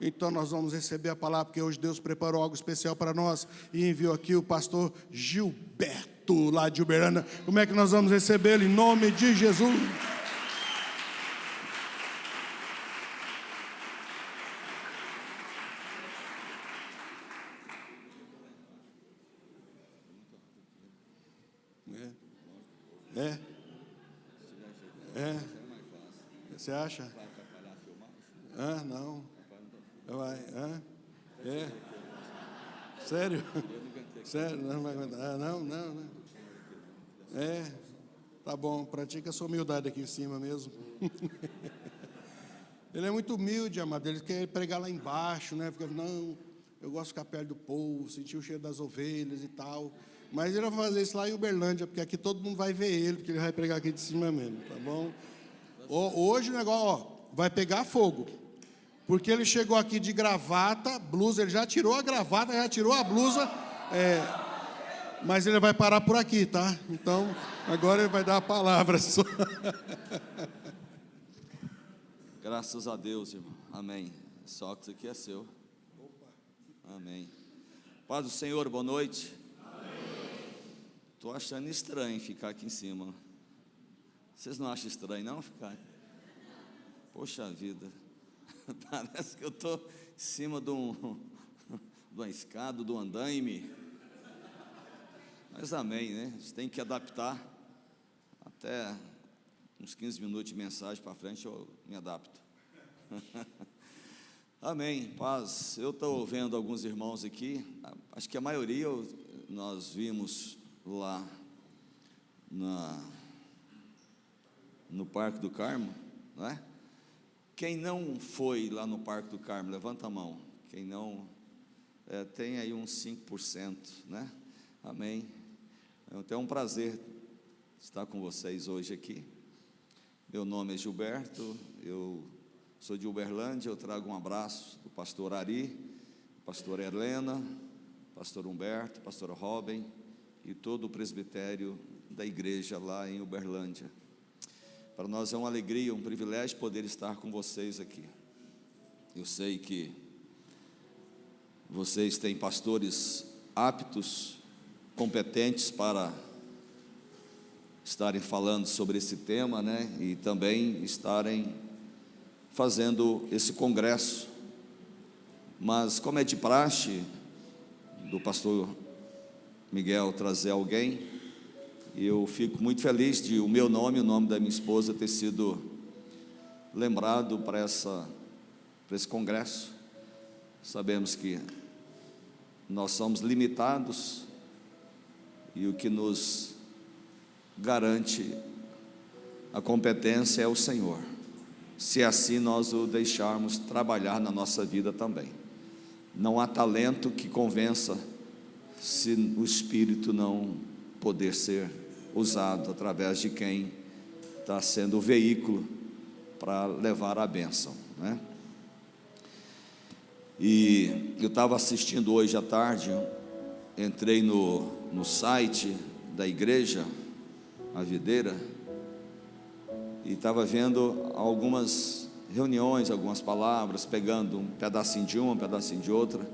Então nós vamos receber a palavra, porque hoje Deus preparou algo especial para nós e enviou aqui o pastor Gilberto, lá de Uberlândia. Como é que nós vamos recebê-lo? Em nome de Jesus. Você acha? Não. Vai. Sério? Sério? Não vai aguentar? Não. Tá bom, pratica a sua humildade aqui em cima mesmo. Ele é muito humilde, amado. Ele quer pregar lá embaixo, né? Porque, não, eu gosto de ficar perto do povo, sentir o cheiro das ovelhas e tal. Mas ele vai fazer isso lá em Uberlândia, porque aqui todo mundo vai ver ele, porque ele vai pregar aqui de cima mesmo, tá bom? Hoje o negócio, vai pegar fogo. Porque ele chegou aqui de gravata, blusa, ele já tirou a gravata, já tirou a blusa, mas ele vai parar por aqui, tá? Então, agora ele vai dar a palavra só. Graças a Deus, irmão. Amém. Só que isso aqui é seu. Amém. Paz do Senhor, boa noite. Estou achando estranho ficar aqui em cima. Vocês não acham estranho, não, ficar? Poxa vida. Parece que eu estou em cima de uma escada, de um andaime. Mas amém, né? A gente tem que adaptar. Até uns 15 minutos de mensagem para frente eu me adapto. Amém, paz. Eu estou vendo alguns irmãos aqui. Acho que a maioria nós vimos lá no Parque do Carmo, não é? Quem não foi lá no Parque do Carmo, levanta a mão. Quem não, tem aí uns 5%, né? Amém. Então é um prazer estar com vocês hoje aqui. Meu nome é Gilberto, eu sou de Uberlândia. Eu trago um abraço do pastor Ari, pastor Helena, pastor Humberto, pastor Robin e todo o presbitério da igreja lá em Uberlândia. Para nós é uma alegria, um privilégio poder estar com vocês aqui. Eu sei que vocês têm pastores aptos, competentes para estarem falando sobre esse tema, né? E também estarem fazendo esse congresso. Mas como é de praxe do pastor Miguel trazer alguém, eu fico muito feliz de o meu nome, o nome da minha esposa ter sido lembrado para esse congresso. Sabemos que nós somos limitados e o que nos garante a competência é o Senhor, se assim nós o deixarmos trabalhar na nossa vida também. Não há talento que convença se o Espírito não poder ser usado através de quem está sendo o veículo para levar a bênção, né? E eu estava assistindo hoje à tarde, entrei no site da igreja, a videira, e estava vendo algumas reuniões, algumas palavras, pegando um pedacinho de uma, um pedacinho de outra.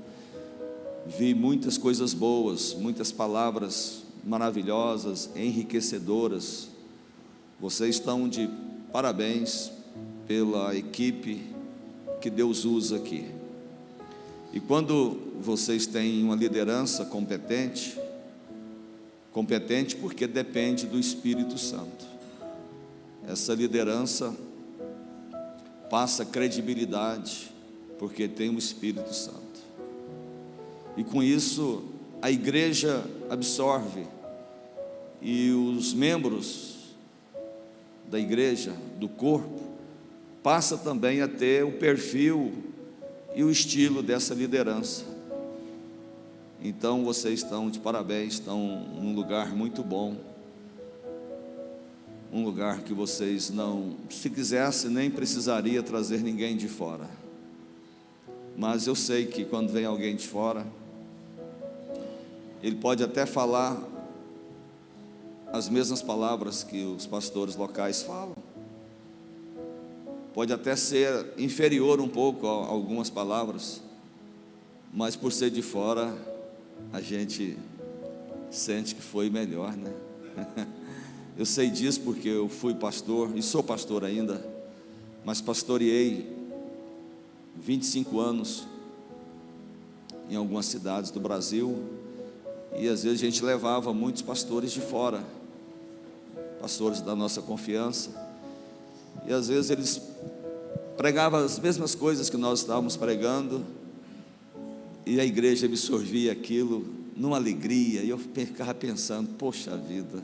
Vi muitas coisas boas, muitas palavras maravilhosas, enriquecedoras. Vocês estão de parabéns pela equipe que Deus usa aqui. E quando vocês têm uma liderança competente porque depende do Espírito Santo, essa liderança passa credibilidade porque tem o Espírito Santo. E com isso a igreja absorve, e os membros da igreja, do corpo, passa também a ter o perfil e o estilo dessa liderança. Então vocês estão de parabéns, estão num lugar muito bom, um lugar que vocês não, se quisesse, nem precisaria trazer ninguém de fora. Mas eu sei que quando vem alguém de fora, ele pode até falar as mesmas palavras que os pastores locais falam, pode até ser inferior um pouco a algumas palavras, mas por ser de fora, a gente sente que foi melhor, né? Eu sei disso porque eu fui pastor, e sou pastor ainda, mas pastoreei 25 anos em algumas cidades do Brasil, e às vezes a gente levava muitos pastores de fora, pastores da nossa confiança, e às vezes eles pregavam as mesmas coisas que nós estávamos pregando, e a igreja absorvia aquilo numa alegria, e eu ficava pensando, poxa vida,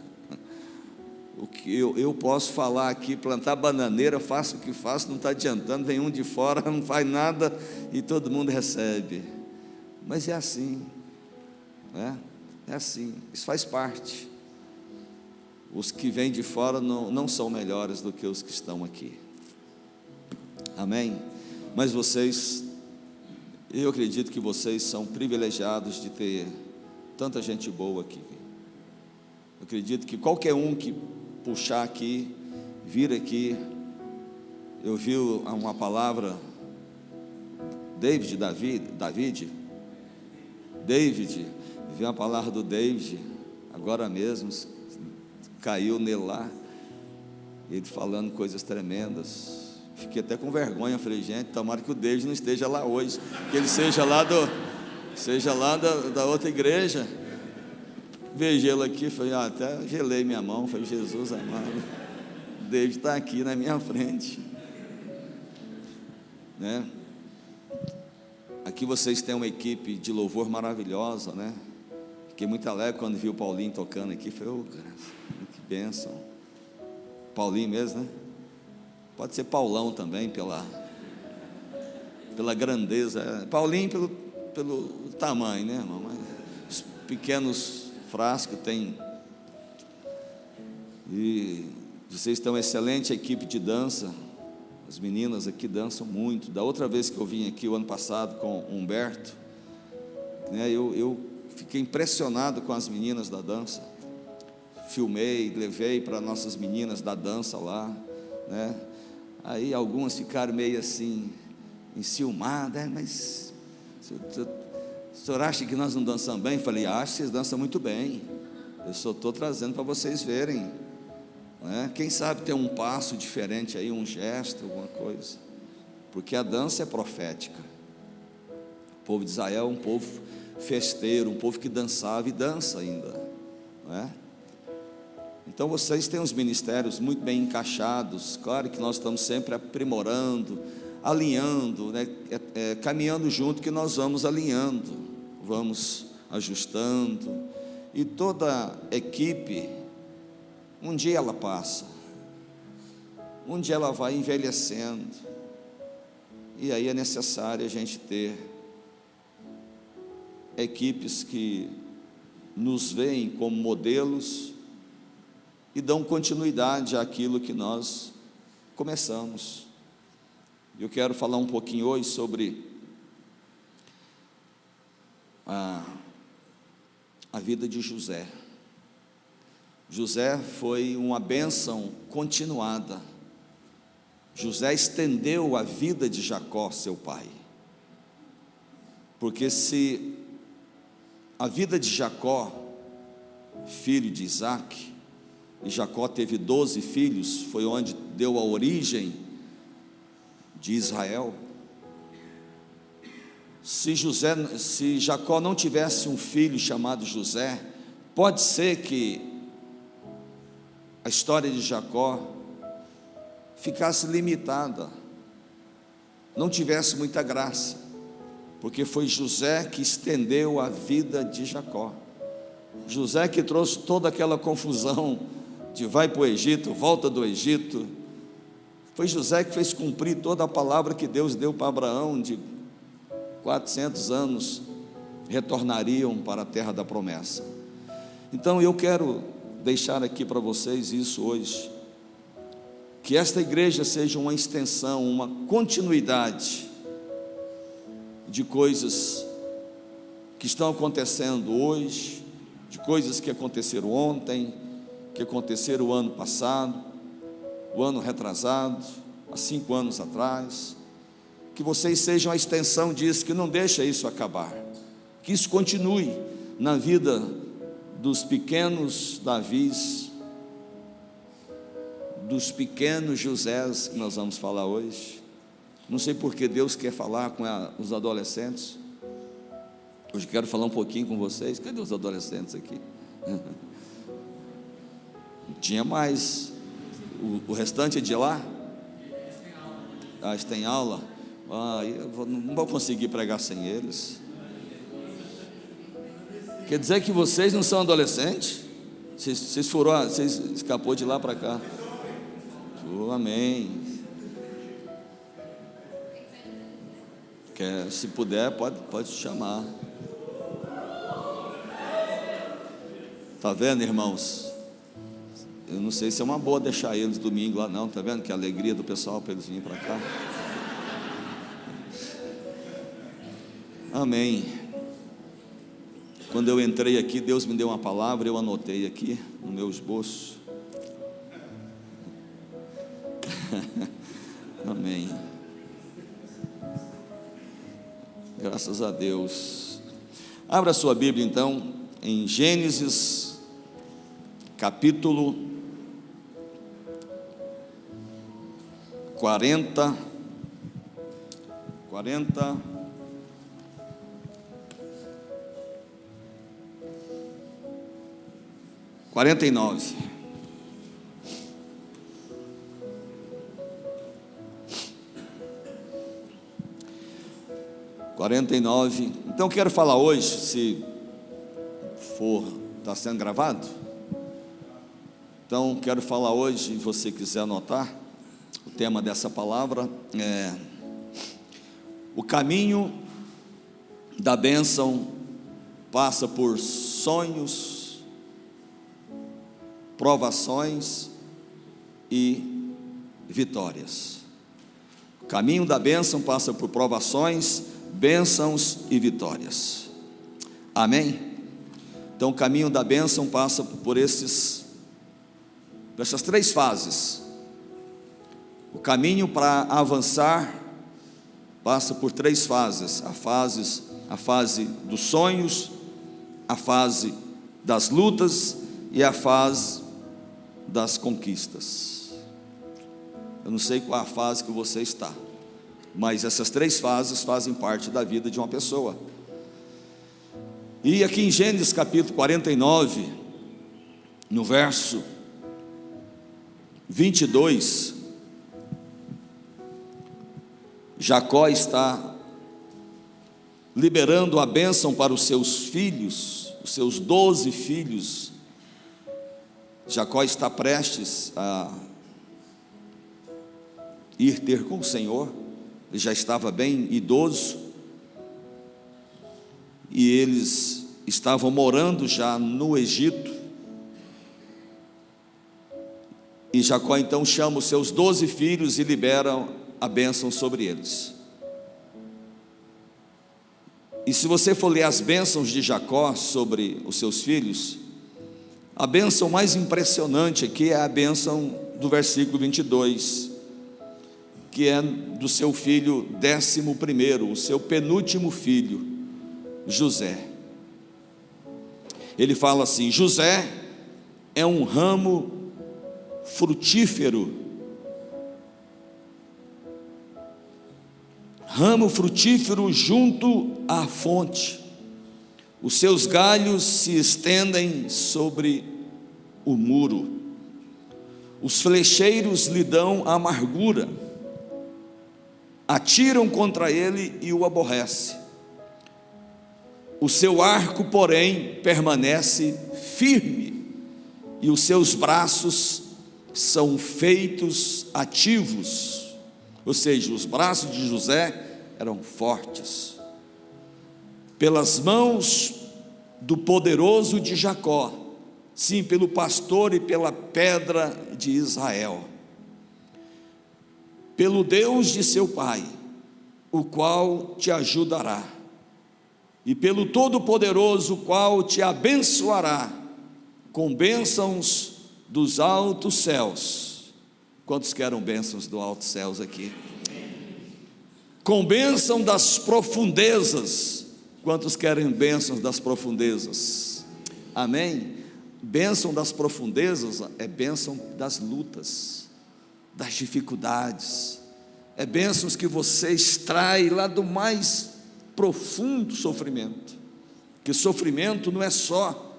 o que eu posso falar aqui, plantar bananeira, faço o que faço, não está adiantando, vem um de fora, não faz nada, e todo mundo recebe. Mas é assim, né? É assim, isso faz parte. Os que vêm de fora não são melhores do que os que estão aqui, amém? Mas vocês, eu acredito que vocês são privilegiados de ter tanta gente boa aqui. Eu acredito que qualquer um que puxar aqui, vir aqui, eu vi uma palavra, David, vi uma palavra do David, agora mesmo, caiu nele lá, ele falando coisas tremendas, fiquei até com vergonha, falei, gente, tomara que o David não esteja lá hoje, que ele seja lá da outra igreja. Vejo ele aqui, falei, até gelei minha mão, falei, Jesus amado, David está aqui na minha frente, né? Aqui vocês têm uma equipe de louvor maravilhosa, né? Fiquei muito alegre quando vi o Paulinho tocando aqui, falei, oh, que bênção, Paulinho mesmo, né? Pode ser Paulão também, pela grandeza, Paulinho pelo tamanho, né, irmão? Mas os pequenos frascos tem, e vocês têm uma excelente equipe de dança, as meninas aqui dançam muito. Da outra vez que eu vim aqui, o ano passado, com o Humberto, né, eu fiquei impressionado com as meninas da dança, filmei, levei para nossas meninas da dança lá, né, aí algumas ficaram meio assim, enciumadas, mas o senhor acha que nós não dançamos bem? Falei, acho que vocês dançam muito bem, eu só estou trazendo para vocês verem, né? Quem sabe tem um passo diferente aí, um gesto, alguma coisa, porque a dança é profética. O povo de Israel é um povo festeiro, um povo que dançava e dança ainda, né? Então vocês têm os ministérios muito bem encaixados, claro que nós estamos sempre aprimorando, alinhando, né? Caminhando junto, que nós vamos alinhando, vamos ajustando, e toda equipe, um dia ela passa, um dia ela vai envelhecendo, e aí é necessário a gente ter equipes que nos veem como modelos e dão continuidade àquilo que nós começamos. Eu quero falar um pouquinho hoje sobre a vida de José. José foi uma bênção continuada. José estendeu a vida de Jacó, seu pai, porque se a vida de Jacó, filho de Isaac, e Jacó teve 12 filhos, foi onde deu a origem de Israel. Se Jacó não tivesse um filho chamado José, pode ser que a história de Jacó ficasse limitada, não tivesse muita graça, porque foi José que estendeu a vida de Jacó, José que trouxe toda aquela confusão de vai para o Egito, volta do Egito. Foi José que fez cumprir toda a palavra que Deus deu para Abraão, de 400 anos retornariam para a terra da promessa. Então eu quero deixar aqui para vocês isso hoje, que esta igreja seja uma extensão, uma continuidade de coisas que estão acontecendo hoje, de coisas que aconteceram ontem, que aconteceram o ano passado, o ano retrasado, há 5 anos atrás. Que vocês sejam a extensão disso, que não deixa isso acabar, que isso continue na vida dos pequenos Davis, dos pequenos Josés, que nós vamos falar hoje. Não sei porque Deus quer falar com os adolescentes. Hoje quero falar um pouquinho com vocês. Cadê os adolescentes aqui? Tinha mais. O restante é de lá? Eles têm aula. Não vou conseguir pregar sem eles. Quer dizer que vocês não são adolescentes? Vocês escapou de lá para cá. Amém. Se puder, pode chamar. Tá vendo, irmãos? Eu não sei se é uma boa deixar eles domingo lá, não. Tá vendo que a alegria do pessoal para eles virem para cá? Amém. Quando eu entrei aqui, Deus me deu uma palavra, eu anotei aqui no meu esboço. Amém. Graças a Deus. Abra sua Bíblia então em Gênesis capítulo 49. Então quero falar hoje, se está sendo gravado. Então quero falar hoje, se você quiser anotar, o tema dessa palavra é: o caminho da bênção passa por sonhos, provações e vitórias. O caminho da bênção passa por provações, bênçãos e vitórias. Amém? Então o caminho da bênção passa por essas 3 fases. O caminho para avançar passa por 3 fases: a fase dos sonhos, a fase das lutas e a fase das conquistas. Eu não sei qual a fase que você está, mas essas 3 fases fazem parte da vida de uma pessoa. E aqui em Gênesis capítulo 49, no verso 22, Jacó está liberando a bênção para os seus filhos, os seus 12 filhos. Jacó está prestes a ir ter com o Senhor. Ele já estava bem idoso, e eles estavam morando já no Egito. E Jacó então chama os seus 12 filhos e libera a bênção sobre eles. E se você for ler as bênçãos de Jacó sobre os seus filhos, a bênção mais impressionante aqui é a bênção do versículo 22, que é do seu filho 11º, o seu penúltimo filho, José. Ele fala assim: José é um ramo frutífero, junto à fonte. Os seus galhos se estendem sobre o muro. Os flecheiros lhe dão amargura, atiram contra ele e o aborrece. O seu arco, porém, permanece firme, e os seus braços são feitos ativos. Ou seja, os braços de José eram fortes. Pelas mãos do poderoso de Jacó, sim, pelo pastor e pela pedra de Israel, pelo Deus de seu pai, o qual te ajudará, e pelo Todo-Poderoso, o qual te abençoará com bênçãos dos altos céus Quantos querem bênçãos do alto céus aqui? Com bênção das profundezas. Quantos querem bênçãos das profundezas? Amém? Bênção das profundezas é bênção das lutas, das dificuldades, é bênçãos que você extrai lá do mais profundo sofrimento, que sofrimento não é só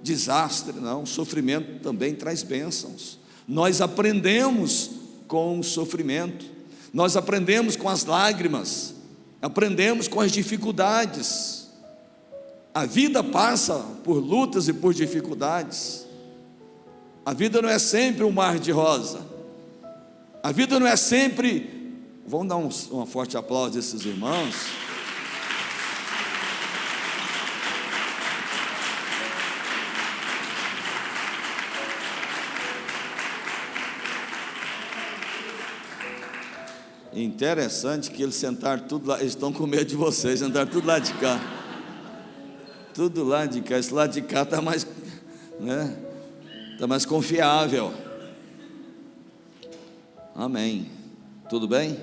desastre, não, sofrimento também traz bênçãos. Nós aprendemos com o sofrimento, nós aprendemos com as lágrimas, aprendemos com as dificuldades. A vida passa por lutas e por dificuldades. A vida não é sempre um mar de rosa. A vida não é sempre... Vamos dar um forte aplauso a esses irmãos. Interessante que eles sentaram tudo lá, eles estão com medo de vocês, sentaram tudo lá de cá. Tudo lá de cá, esse lado de cá está mais, né? Está mais confiável. Amém. Tudo bem?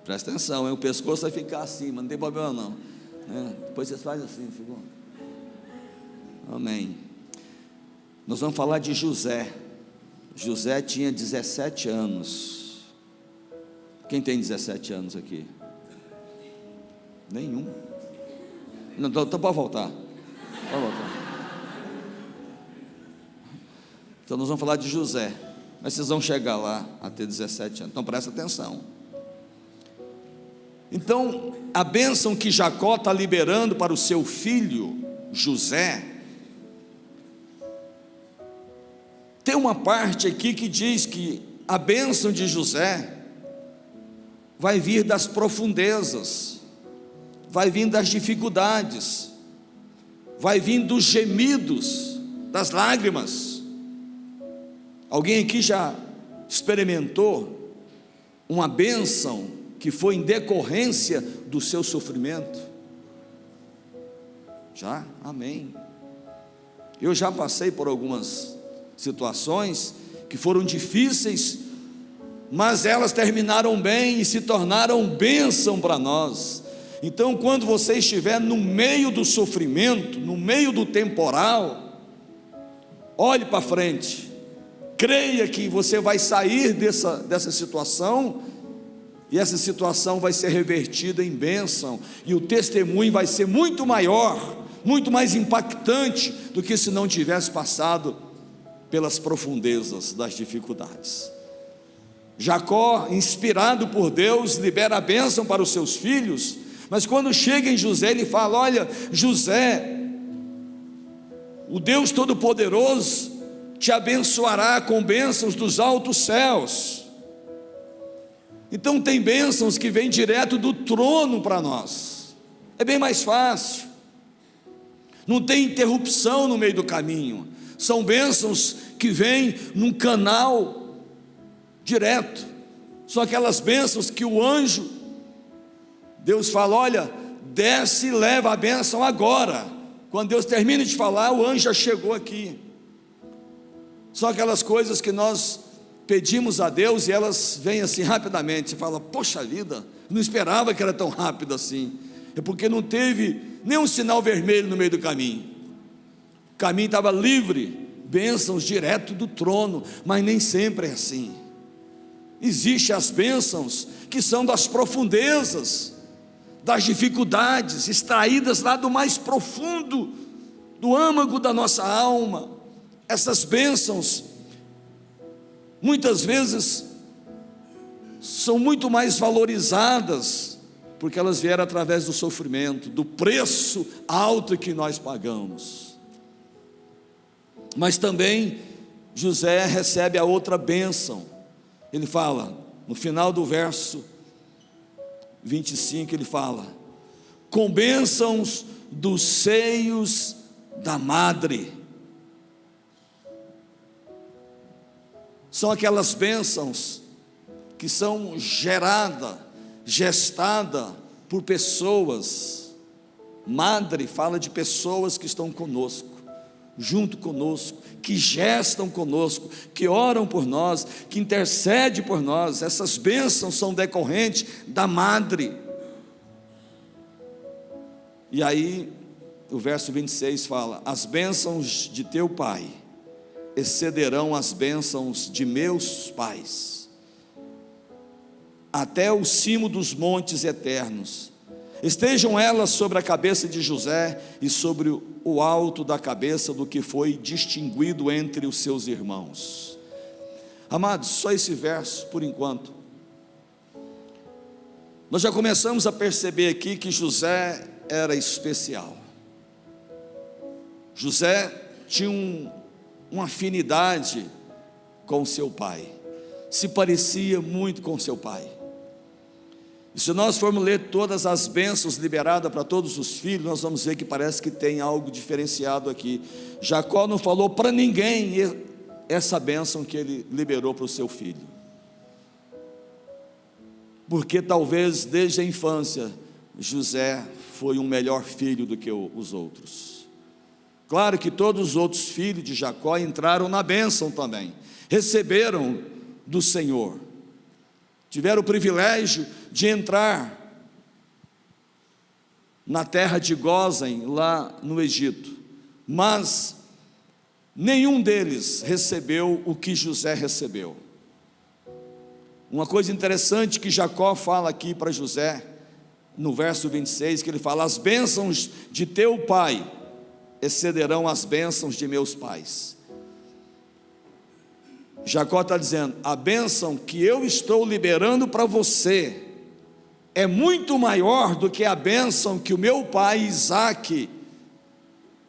Presta atenção, hein? O pescoço vai ficar assim, mas não tem problema não, né? Depois vocês fazem assim, ficou. Amém. Nós vamos falar de José. José tinha 17 anos. Quem tem 17 anos aqui? Nenhum. Não, então pode voltar. Pode voltar. Então nós vamos falar de José. Mas vocês vão chegar lá a ter 17 anos. Então presta atenção. Então, a bênção que Jacó está liberando para o seu filho José, tem uma parte aqui que diz que a bênção de José vai vir das profundezas, vai vir das dificuldades, vai vir dos gemidos, das lágrimas. Alguém aqui já experimentou uma bênção que foi em decorrência do seu sofrimento? Já? Amém. Eu já passei por algumas situações que foram difíceis, mas elas terminaram bem e se tornaram bênção para nós. Então, quando você estiver no meio do sofrimento, no meio do temporal, olhe para frente, creia que você vai sair dessa situação, e essa situação vai ser revertida em bênção, e o testemunho vai ser muito maior, muito mais impactante do que se não tivesse passado pelas profundezas das dificuldades. Jacó, inspirado por Deus, libera a bênção para os seus filhos, mas quando chega em José, ele fala: olha, José, o Deus Todo-Poderoso te abençoará com bênçãos dos altos céus. Então tem bênçãos que vêm direto do trono para nós, é bem mais fácil, não tem interrupção no meio do caminho, são bênçãos que vêm num canal direto, são aquelas bênçãos que o anjo, Deus fala: olha, desce e leva a bênção agora. Quando Deus termina de falar, o anjo já chegou aqui. São aquelas coisas que nós pedimos a Deus e elas vêm assim rapidamente. Você fala: poxa vida, não esperava que era tão rápido assim. É porque não teve nenhum sinal vermelho no meio do caminho, o caminho estava livre, bênçãos direto do trono. Mas nem sempre é assim. Existem as bênçãos que são das profundezas, das dificuldades, extraídas lá do mais profundo, do âmago da nossa alma. Essas bênçãos, muitas vezes, são muito mais valorizadas, porque elas vieram através do sofrimento, do preço alto que nós pagamos. Mas também, José recebe a outra bênção. Ele fala, no final do verso 25, ele fala: com bênçãos dos seios da madre. São aquelas bênçãos que são gestada por pessoas. Madre fala de pessoas que estão conosco. junto conosco, que gestam conosco, que oram por nós, que intercedem por nós. Essas bênçãos são decorrentes da madre. E aí o verso 26 fala: as bênçãos de teu pai excederão as bênçãos de meus pais, até o cimo dos montes eternos. Estejam elas sobre a cabeça de José e sobre o alto da cabeça do que foi distinguido entre os seus irmãos. Amados, só esse verso por enquanto. Nós já começamos a perceber aqui que José era especial. José tinha uma afinidade com seu pai, se parecia muito com seu pai. E se nós formos ler todas as bênçãos liberadas para todos os filhos, nós vamos ver que parece que tem algo diferenciado aqui. Jacó não falou para ninguém essa bênção que ele liberou para o seu filho, porque talvez desde a infância José foi um melhor filho do que os outros. Claro que todos os outros filhos de Jacó entraram na bênção também, receberam do Senhor, tiveram o privilégio de entrar na terra de Gósen, lá no Egito, mas nenhum deles recebeu o que José recebeu. Uma coisa interessante que Jacó fala aqui para José, no verso 26, que ele fala: as bênçãos de teu pai excederão as bênçãos de meus pais. Jacó está dizendo: a bênção que eu estou liberando para você é muito maior do que a bênção que o meu pai Isaac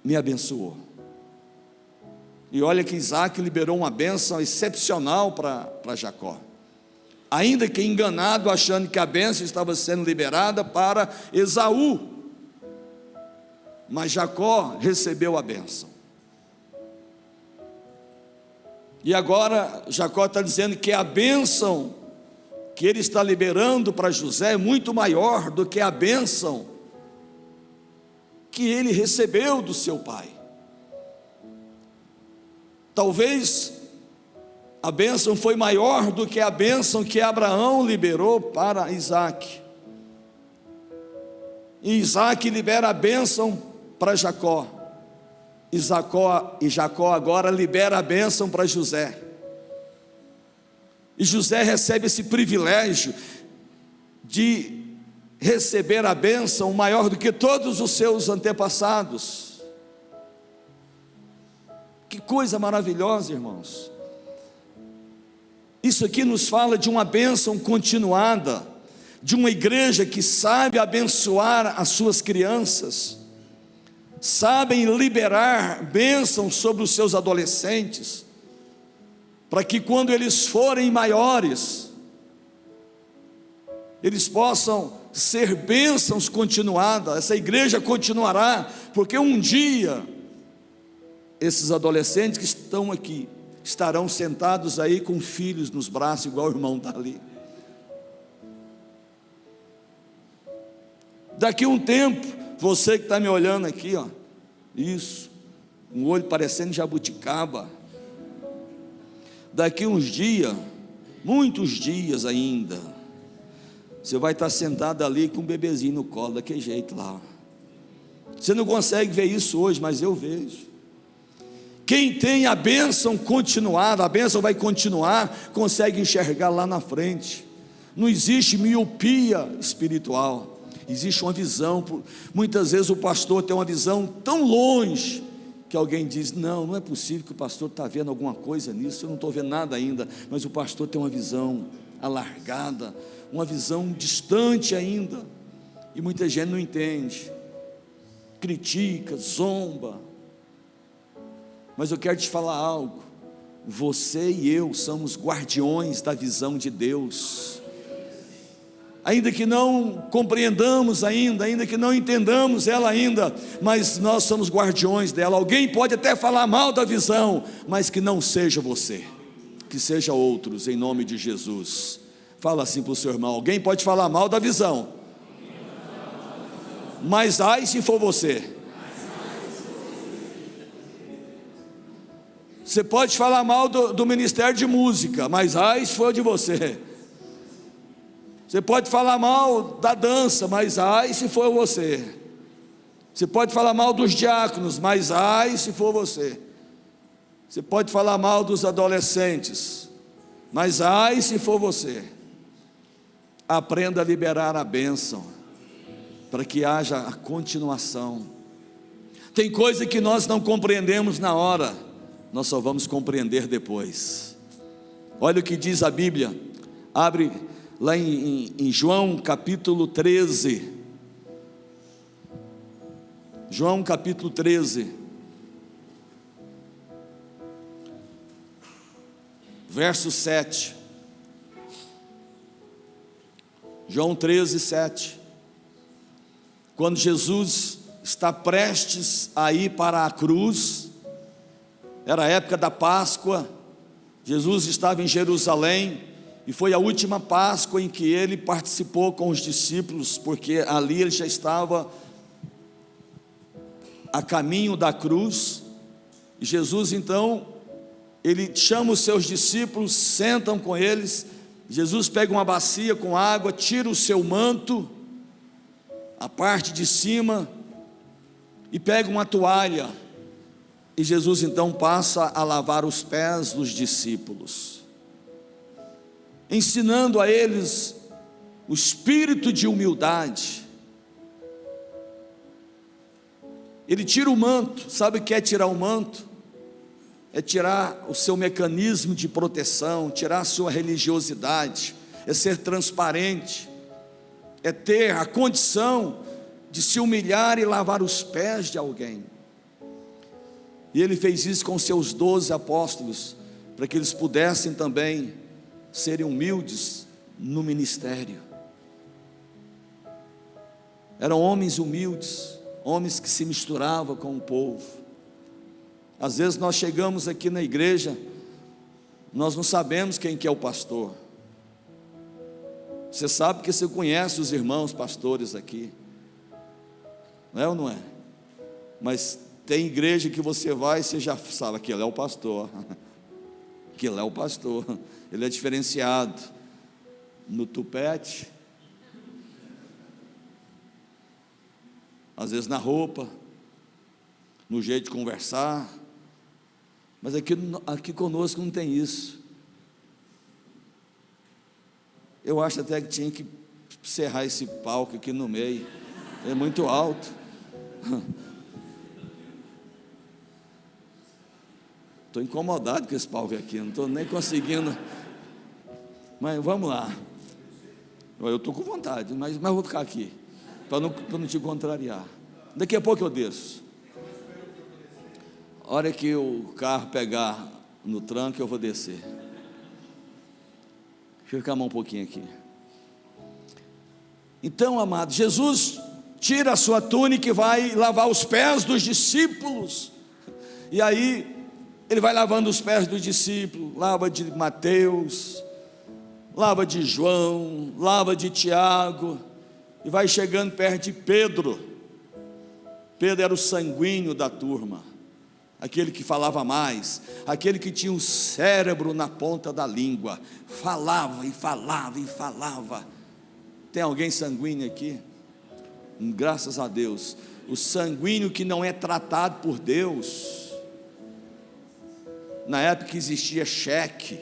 me abençoou. E olha que Isaac liberou uma bênção excepcional para Jacó, ainda que enganado, achando que a bênção estava sendo liberada para Esaú, mas Jacó recebeu a bênção. E agora Jacó está dizendo que a bênção que ele está liberando para José é muito maior do que a bênção que ele recebeu do seu pai. Talvez a bênção foi maior do que a bênção que Abraão liberou para Isaac. E Isaac libera a bênção para Jacó. E Jacó agora libera a bênção para José. E José recebe esse privilégio de receber a bênção maior do que todos os seus antepassados. Que coisa maravilhosa, irmãos. Isso aqui nos fala de uma bênção continuada, de uma igreja que sabe abençoar as suas crianças, sabem liberar bênçãos sobre os seus adolescentes, para que quando eles forem maiores, eles possam ser bênçãos continuadas. Essa igreja continuará, porque um dia, esses adolescentes que estão aqui, estarão sentados aí com filhos nos braços, igual o irmão está ali. Daqui a um tempo, você que está me olhando aqui, ó, isso, um olho parecendo jabuticaba. Daqui uns dias, muitos dias ainda, você vai estar sentado ali com um bebezinho no colo, daquele jeito lá. Você não consegue ver isso hoje, mas eu vejo. Quem tem a bênção continuada, a bênção vai continuar, consegue enxergar lá na frente. Não existe miopia espiritual, existe uma visão. Muitas vezes o pastor tem uma visão tão longe, que alguém diz: não é possível que o pastor está vendo alguma coisa nisso, eu não estou vendo nada ainda. Mas o pastor tem uma visão alargada, uma visão distante ainda, e muita gente não entende, critica, zomba. Mas eu quero te falar algo: você e eu somos guardiões da visão de Deus. Ainda que não compreendamos ainda que não entendamos ela ainda, mas nós somos guardiões dela. Alguém pode até falar mal da visão, mas que não seja você, que seja outros, em nome de Jesus. Fala assim para o seu irmão: alguém pode falar mal da visão, mas ai se for você. Você pode falar mal do ministério de música, mas ai se for de você. Você pode falar mal da dança, mas ai se for você. Você pode falar mal dos diáconos, mas ai se for você. Você pode falar mal dos adolescentes, mas ai se for você. Aprenda a liberar a bênção, para que haja a continuação. Tem coisa que nós não compreendemos na hora, nós só vamos compreender depois. Olha o que diz a Bíblia, abre lá em João capítulo 13, João capítulo 13, verso 7, João 13, 7, quando Jesus está prestes a ir para a cruz, era a época da Páscoa, Jesus estava em Jerusalém, e foi a última Páscoa em que ele participou com os discípulos, porque ali ele já estava a caminho da cruz. E Jesus então, ele chama os seus discípulos, sentam com eles, Jesus pega uma bacia com água, tira o seu manto, a parte de cima, e pega uma toalha, e Jesus então passa a lavar os pés dos discípulos, ensinando a eles o espírito de humildade. Ele tira o manto. Sabe o que é tirar o manto? É tirar o seu mecanismo de proteção, tirar a sua religiosidade, é ser transparente, é ter a condição de se humilhar e lavar os pés de alguém. E ele fez isso com seus 12 apóstolos, para que eles pudessem também serem humildes no ministério. Eram homens humildes, homens que se misturavam com o povo. Às vezes nós chegamos aqui na igreja, nós não sabemos quem que é o pastor. Você sabe que você conhece os irmãos pastores aqui, não é ou não é? Mas tem igreja que você vai e você já sabe, aquele é o pastor, aquele é o pastor, ele é diferenciado no tupete, às vezes na roupa, no jeito de conversar, mas aqui conosco não tem isso. Eu acho até que tinha que serrar esse palco aqui no meio, é muito alto. Estou incomodado com esse palco aqui, não estou nem conseguindo. Mas vamos lá. Eu estou com vontade, mas vou ficar aqui, para não te contrariar. Daqui a pouco eu desço. A hora que o carro pegar no tranco, eu vou descer. Deixa eu ficar a mão um pouquinho aqui. Então, amado, Jesus tira a sua túnica e vai lavar os pés dos discípulos. E aí, ele vai lavando os pés dos discípulos, lava de Mateus, lava de João, lava de Tiago, e vai chegando perto de Pedro. Pedro era o sanguíneo da turma, aquele que falava mais, aquele que tinha o cérebro na ponta da língua, falava e falava e falava. Tem alguém sanguíneo aqui? Graças a Deus. O sanguíneo que não é tratado por Deus. Na época que existia cheque,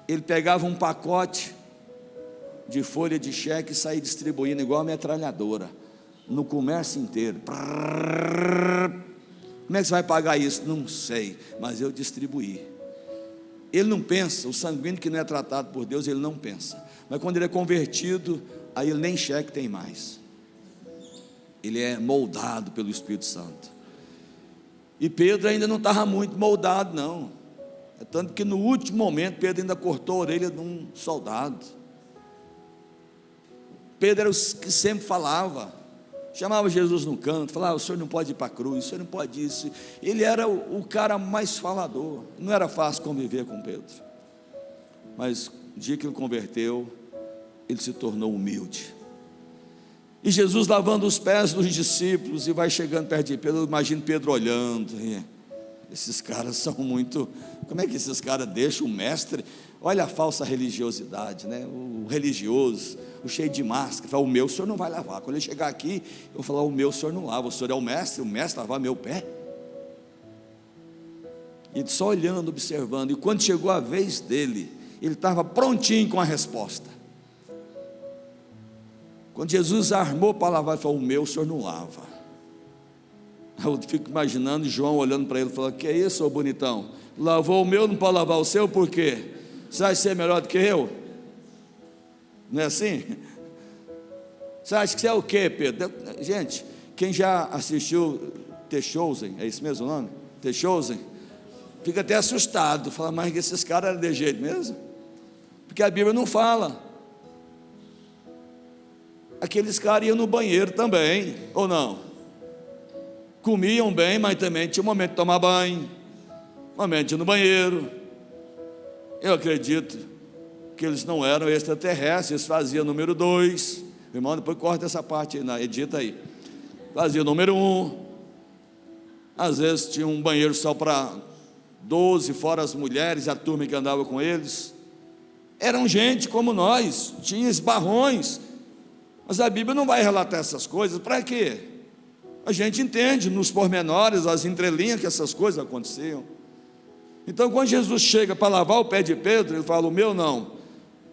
ele pegava um pacote de folha de cheque e saía distribuindo igual a metralhadora, no comércio inteiro. Como é que você vai pagar isso? Não sei, mas eu distribuí. Ele não pensa, o sanguíneo que não é tratado por Deus, ele não pensa. Mas quando ele é convertido, aí ele nem cheque tem mais. Ele é moldado pelo Espírito Santo. E Pedro ainda não estava muito moldado, não. É tanto que no último momento, Pedro ainda cortou a orelha de um soldado. Pedro era o que sempre falava, chamava Jesus no canto, falava: o senhor não pode ir para a cruz, o senhor não pode isso. Ele era o cara mais falador. Não era fácil conviver com Pedro. Mas o dia que ele converteu, ele se tornou humilde. E Jesus lavando os pés dos discípulos, e vai chegando perto de Pedro. Eu imagino Pedro olhando, esses caras são muito... Como é que esses caras deixam o mestre? Olha a falsa religiosidade, né? O religioso, o cheio de máscara, fala, o meu o senhor não vai lavar. Quando ele chegar aqui, eu vou falar, o meu o senhor não lava, o senhor é o mestre lavar meu pé. E ele só olhando, observando, e quando chegou a vez dele, ele estava prontinho com a resposta. Quando Jesus armou para lavar, ele falou, o meu o senhor não lava. Eu fico imaginando João olhando para ele e falando, que é isso, ô bonitão? Lavou o meu, não pode lavar o seu, por quê? Você acha ser melhor do que eu? Não é assim? Você acha que você é o quê, Pedro? Gente, quem já assistiu The Chosen, é isso mesmo o nome? The Chosen, fica até assustado, fala, mas que esses caras eram de jeito mesmo? Porque a Bíblia não fala. Aqueles caras iam no banheiro também, ou não? Comiam bem, mas também tinha um momento de tomar banho, um momento de ir no banheiro. Eu acredito que eles não eram extraterrestres, eles faziam número 2. Irmão, depois corta essa parte aí, edita aí. Fazia número 1. Às vezes tinha um banheiro só para 12, fora as mulheres e a turma que andava com eles. Eram gente como nós, tinha esbarrões. Mas a Bíblia não vai relatar essas coisas, para quê? A gente entende nos pormenores, as entrelinhas que essas coisas aconteciam. Então quando Jesus chega para lavar o pé de Pedro, ele fala, o meu não.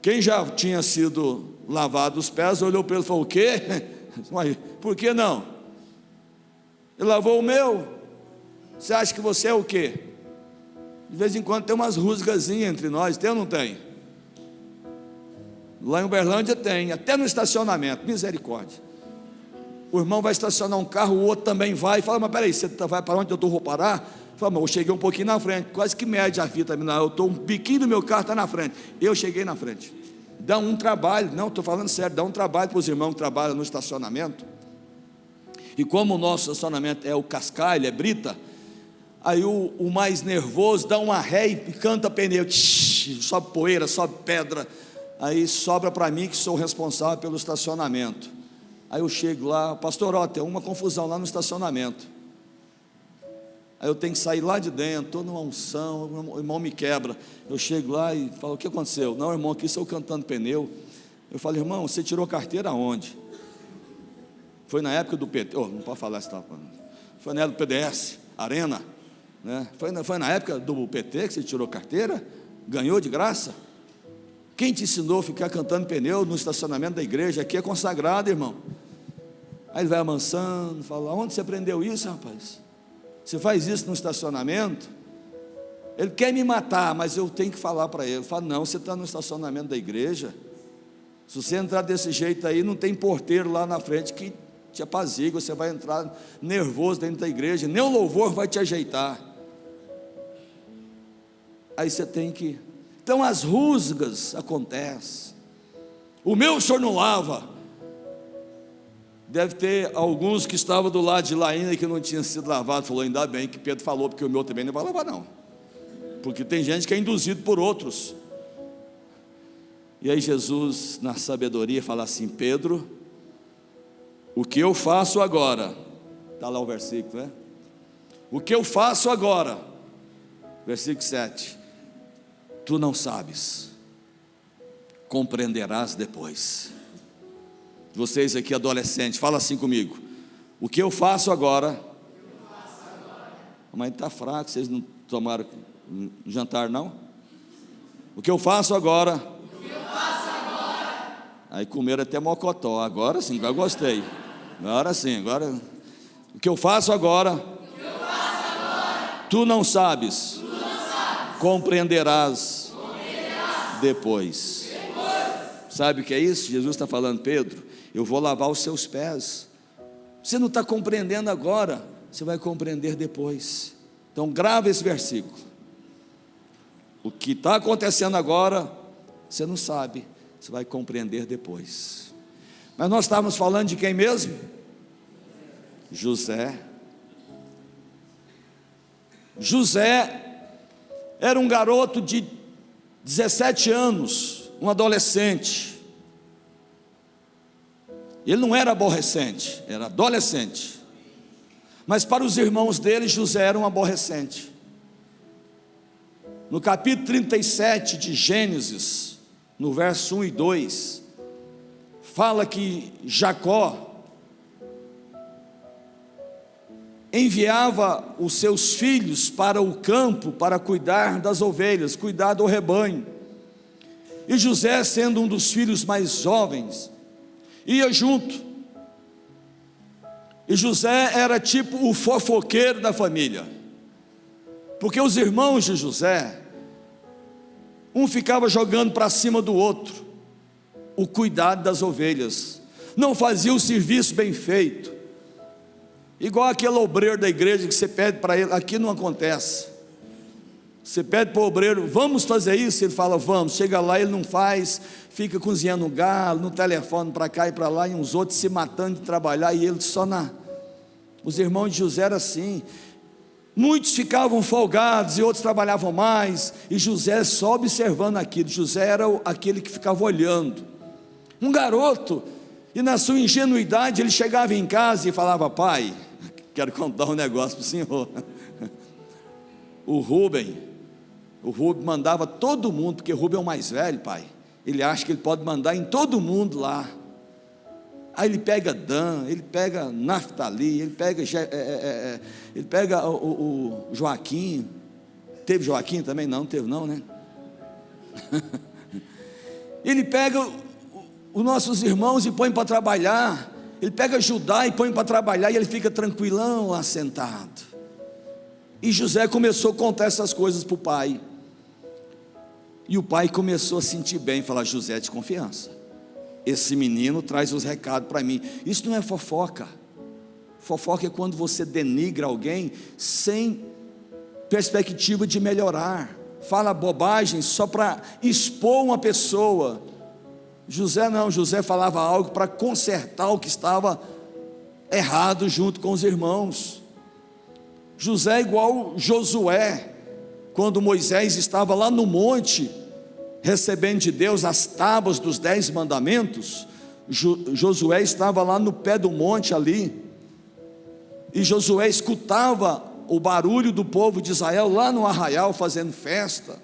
Quem já tinha sido lavado os pés, olhou para ele e falou, o quê? Por que não? Ele lavou o meu. Você acha que você é o quê? De vez em quando tem umas rusgazinhas entre nós, tem ou não tem? Lá em Uberlândia tem, até no estacionamento, misericórdia. O irmão vai estacionar um carro, o outro também vai, e fala, mas peraí, você vai para onde eu vou parar? Fala, mas eu cheguei um pouquinho na frente, quase que mede a fita, eu estou um biquinho do meu carro, está na frente, eu cheguei na frente. Dá um trabalho, não, estou falando sério, dá um trabalho para os irmãos que trabalham no estacionamento. E como o nosso estacionamento é o cascalho, é brita, aí o mais nervoso dá uma ré e canta pneu, sobe poeira, sobe pedra. Aí sobra para mim, que sou responsável pelo estacionamento. Aí eu chego lá, pastor, ó, tem uma confusão lá no estacionamento. Aí eu tenho que sair lá de dentro, estou numa unção, o irmão me quebra. Eu chego lá e falo, o que aconteceu? Não, irmão, aqui estou cantando pneu. Eu falo, irmão, você tirou carteira aonde? Foi na época do PT, não pode falar essa etapa. Foi na época do PDS, Arena, né? Foi na época do PT que você tirou carteira? Ganhou de graça? Quem te ensinou a ficar cantando pneu no estacionamento da igreja? Aqui é consagrado, irmão. Aí ele vai amansando, fala, onde você aprendeu isso, rapaz? Você faz isso no estacionamento? Ele quer me matar, mas eu tenho que falar para ele. Fala, não, você está no estacionamento da igreja. Se você entrar desse jeito aí, não tem porteiro lá na frente que te apazigua, você vai entrar nervoso dentro da igreja, nem o louvor vai te ajeitar. Aí você tem que... Então as rusgas acontecem. O meu o senhor não lava. Deve ter alguns que estavam do lado de lá ainda que não tinha sido lavado. Falou, ainda bem que Pedro falou, porque o meu também não vai lavar não. Porque tem gente que é induzido por outros. E aí Jesus, na sabedoria, fala assim, Pedro, o que eu faço agora, está lá o versículo, né? O que eu faço agora, versículo 7, tu não sabes, compreenderás depois. Vocês aqui adolescentes, fala assim comigo, o que eu faço agora, mas está fraco, vocês não tomaram jantar não? O que eu faço agora, aí comeram até mocotó, agora sim, agora gostei, agora sim, agora, o que eu faço agora, tu não sabes, compreenderás depois. Sabe o que é isso? Jesus está falando, Pedro, eu vou lavar os seus pés. Você não está compreendendo agora, você vai compreender depois. Então grava esse versículo. O que está acontecendo agora, você não sabe, você vai compreender depois. Mas nós estávamos falando de quem mesmo? José. José era um garoto de 17 anos, um adolescente. Ele não era aborrecente, era adolescente. Mas para os irmãos dele, José era um aborrecente. no capítulo 37 de Gênesis, no verso 1 e 2, fala que Jacó enviava os seus filhos para o campo para cuidar das ovelhas, cuidar do rebanho. E José, sendo um dos filhos mais jovens, ia junto. E José era tipo o fofoqueiro da família, porque os irmãos de José, um ficava jogando para cima do outro o cuidado das ovelhas, não fazia o serviço bem feito. Igual aquele obreiro da igreja que você pede para ele, aqui não acontece. Você pede para o obreiro, vamos fazer isso? Ele fala, vamos. Chega lá, ele não faz, fica cozinhando galo, no telefone para cá e para lá, e uns outros se matando de trabalhar, e ele só Os irmãos de José eram assim. Muitos ficavam folgados e outros trabalhavam mais, e José só observando aquilo. José era aquele que ficava olhando. Um garoto, e na sua ingenuidade ele chegava em casa e falava, pai, quero contar um negócio para o senhor. O Rubem mandava todo mundo, porque o Rubem é o mais velho, pai. Ele acha que ele pode mandar em todo mundo lá. Aí ele pega Dan, ele pega Naftali, ele pega o Joaquim. Teve Joaquim também? Não teve não, né? Ele pega os nossos irmãos e põe para trabalhar. Ele pega Judá e põe para trabalhar, e ele fica tranquilão lá sentado. E José começou a contar essas coisas para o pai, e o pai começou a sentir bem, falar, José é de confiança, esse menino traz os recados para mim. Isso não é fofoca. Fofoca é quando você denigra alguém sem perspectiva de melhorar, fala bobagem só para expor uma pessoa. José não, José falava algo para consertar o que estava errado junto com os irmãos. José é igual Josué, quando Moisés estava lá no monte, recebendo de Deus as tábuas dos 10 mandamentos. Josué estava lá no pé do monte ali, e Josué escutava o barulho do povo de Israel lá no arraial fazendo festa.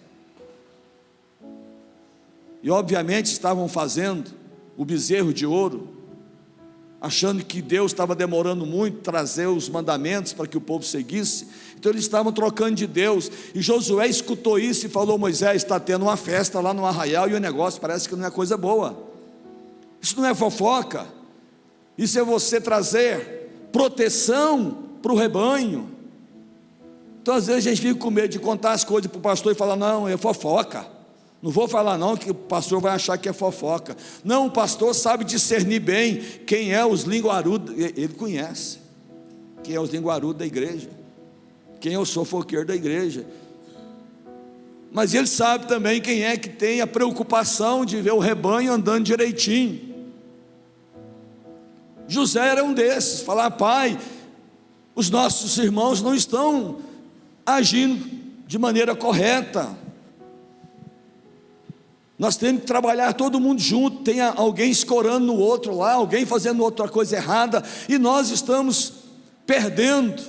E obviamente estavam fazendo o bezerro de ouro, achando que Deus estava demorando muito trazer os mandamentos para que o povo seguisse. Então eles estavam trocando de Deus, e Josué escutou isso e falou, Moisés, está tendo uma festa lá no arraial, e o negócio parece que não é coisa boa. Isso não é fofoca, isso é você trazer proteção para o rebanho. Então às vezes a gente fica com medo de contar as coisas para o pastor e falar, não, é fofoca. Não vou falar não, que o pastor vai achar que é fofoca. Não, o pastor sabe discernir bem quem é os linguarudos. Ele conhece quem é os linguarudos da igreja, quem é o fofoqueiro da igreja. Mas ele sabe também quem é que tem a preocupação de ver o rebanho andando direitinho. José era um desses. Falar, pai, os nossos irmãos não estão agindo de maneira correta. Nós temos que trabalhar todo mundo junto, tem alguém escorando no outro lá, alguém fazendo outra coisa errada, e nós estamos perdendo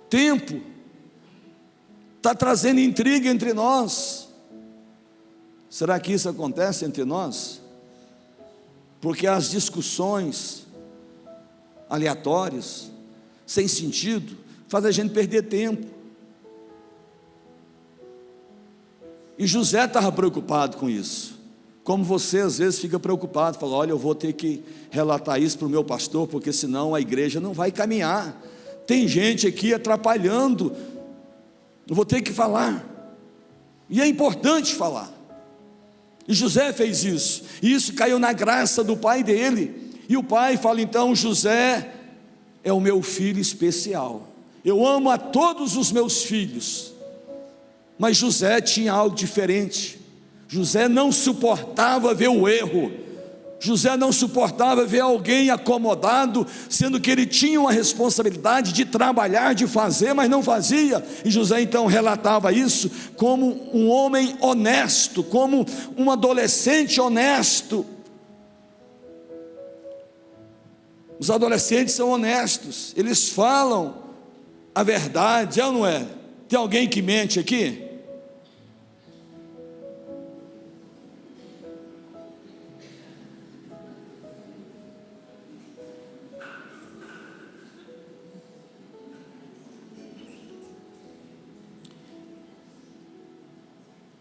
tempo, está trazendo intriga entre nós. Será que isso acontece entre nós? Porque as discussões aleatórias, sem sentido, fazem a gente perder tempo. E José estava preocupado com isso, como você às vezes fica preocupado, fala, olha, eu vou ter que relatar isso para o meu pastor, porque senão a igreja não vai caminhar, tem gente aqui atrapalhando, eu vou ter que falar, e é importante falar. E José fez isso, e isso caiu na graça do pai dele, e o pai fala, então, José é o meu filho especial, eu amo a todos os meus filhos. Mas José tinha algo diferente. José não suportava ver o erro. José não suportava ver alguém acomodado, sendo que ele tinha uma responsabilidade de trabalhar, de fazer, mas não fazia. E José então relatava isso como um homem honesto, como um adolescente honesto. Os adolescentes são honestos, eles falam a verdade, é ou não é? Tem alguém que mente aqui?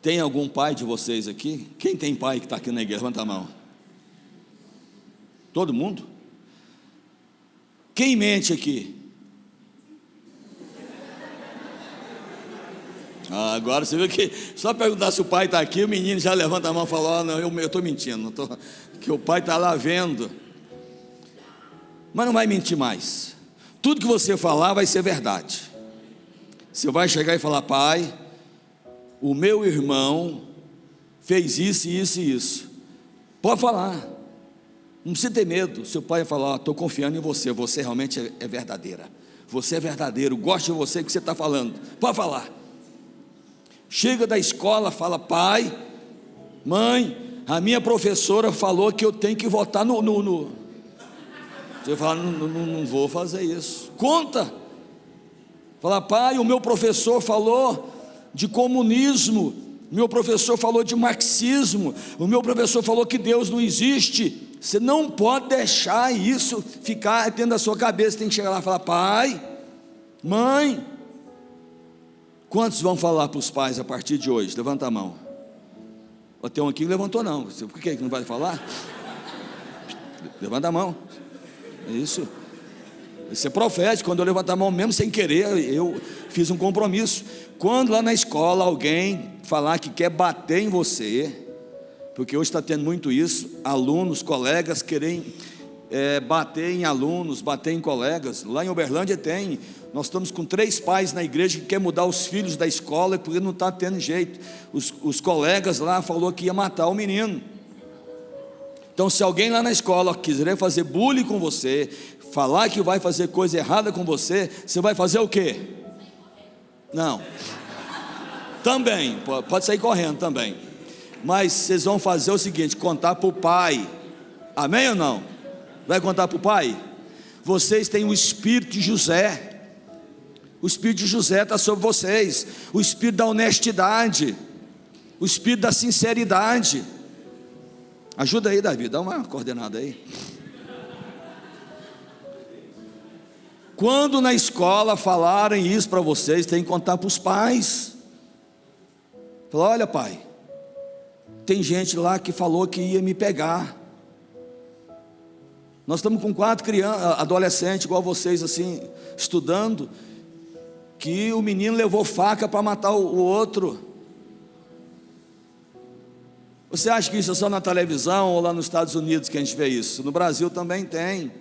Tem algum pai de vocês aqui? Quem tem pai que está aqui na igreja? Levanta a mão. Todo mundo? Quem mente aqui? Agora você viu que só perguntar se o pai está aqui, o menino já levanta a mão e fala: não, eu estou mentindo, que o pai está lá vendo. Mas não vai mentir mais. Tudo que você falar vai ser verdade. Você vai chegar e falar: pai, o meu irmão fez isso, isso e isso. Pode falar, não precisa ter medo. Seu pai vai falar: estou confiando em você, você realmente é verdadeira, você é verdadeiro, gosto de você, que você está falando. Pode falar. Chega da escola, fala: pai, mãe, a minha professora falou que eu tenho que votar no. Você fala: não vou fazer isso. Conta. Fala: pai, o meu professor falou de comunismo, meu professor falou de marxismo, o meu professor falou que Deus não existe. Você não pode deixar isso ficar dentro da sua cabeça. Tem que chegar lá e falar: pai, mãe. Quantos vão falar para os pais a partir de hoje? Levanta a mão. Tem um aqui que levantou não. Por que não vai falar? Levanta a mão. Isso. Isso é profético. Quando eu levanto a mão mesmo sem querer, eu fiz um compromisso. Quando lá na escola alguém falar que quer bater em você, porque hoje está tendo muito isso, alunos, colegas querem bater em alunos, bater em colegas. Lá em Uberlândia tem. Nós estamos com 3 pais na igreja que querem mudar os filhos da escola, porque não está tendo jeito. Os colegas lá falaram que ia matar o menino. Então, se alguém lá na escola quiser fazer bullying com você, falar que vai fazer coisa errada com você, você vai fazer o quê? Não. Também, pode sair correndo também. Mas vocês vão fazer o seguinte: contar para o pai. Amém ou não? Vai contar para o pai? Vocês têm o espírito de José. O espírito de José está sobre vocês. O espírito da honestidade, o espírito da sinceridade. Ajuda aí, Davi, dá uma coordenada aí. Quando na escola falarem isso para vocês, tem que contar para os pais. Fala: olha, pai, tem gente lá que falou que ia me pegar. Nós estamos com 4 crianças, adolescentes igual vocês assim, estudando, que o menino levou faca para matar o outro. Você acha que isso é só na televisão ou lá nos Estados Unidos que a gente vê isso? No Brasil também tem.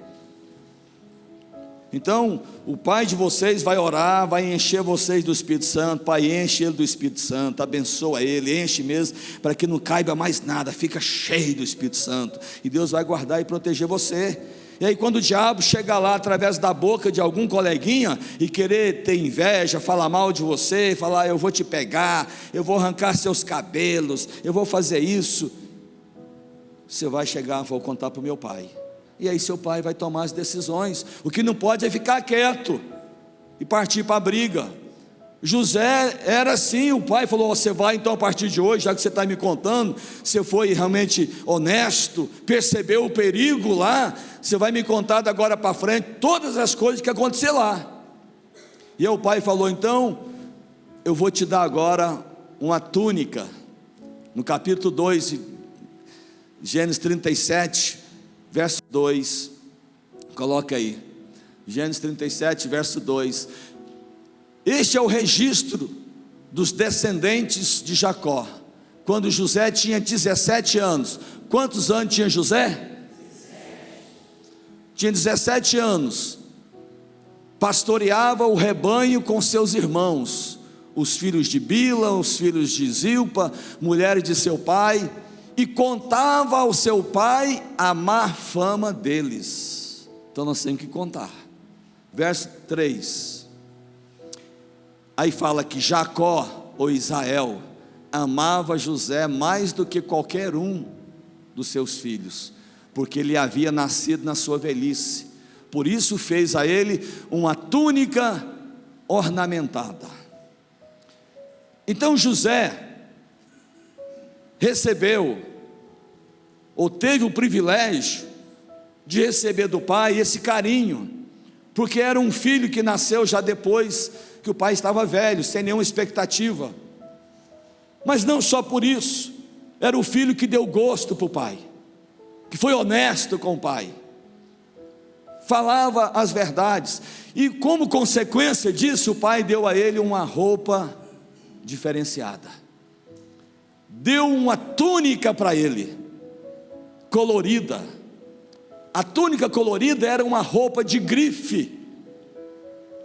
Então, o pai de vocês vai orar, vai encher vocês do Espírito Santo. Pai, enche ele do Espírito Santo, abençoa ele, enche mesmo, para que não caiba mais nada, fica cheio do Espírito Santo, e Deus vai guardar e proteger você. E aí quando o diabo chegar lá através da boca de algum coleguinha e querer ter inveja, falar mal de você, falar: eu vou te pegar, eu vou arrancar seus cabelos, eu vou fazer isso, você vai chegar: vou contar para o meu pai. E aí seu pai vai tomar as decisões. O que não pode é ficar quieto e partir para a briga. José era assim. O pai falou: você vai então a partir de hoje, já que você está me contando, você foi realmente honesto, percebeu o perigo lá, você vai me contar da agora para frente todas as coisas que aconteceram lá. E aí o pai falou: então eu vou te dar agora uma túnica. No capítulo 2, Gênesis 37, verso 2, coloca aí, Gênesis 37, verso 2. Este é o registro dos descendentes de Jacó, quando José tinha 17 anos. Quantos anos tinha José? 17. Tinha 17 anos. Pastoreava o rebanho com seus irmãos, os filhos de Bila, os filhos de Zilpa, mulheres de seu pai, e contava ao seu pai a má fama deles. Então nós temos que contar. Verso 3. Aí fala que Jacó, ou Israel, amava José mais do que qualquer um dos seus filhos, porque ele havia nascido na sua velhice. Por isso fez a ele uma túnica ornamentada. Então José recebeu, ou teve o privilégio de receber do pai esse carinho, porque era um filho que nasceu já depois que o pai estava velho, sem nenhuma expectativa. Mas não só por isso, era o filho que deu gosto para o pai, que foi honesto com o pai, falava as verdades, e como consequência disso, o pai deu a ele uma roupa diferenciada, deu uma túnica para ele, colorida. A túnica colorida era uma roupa de grife.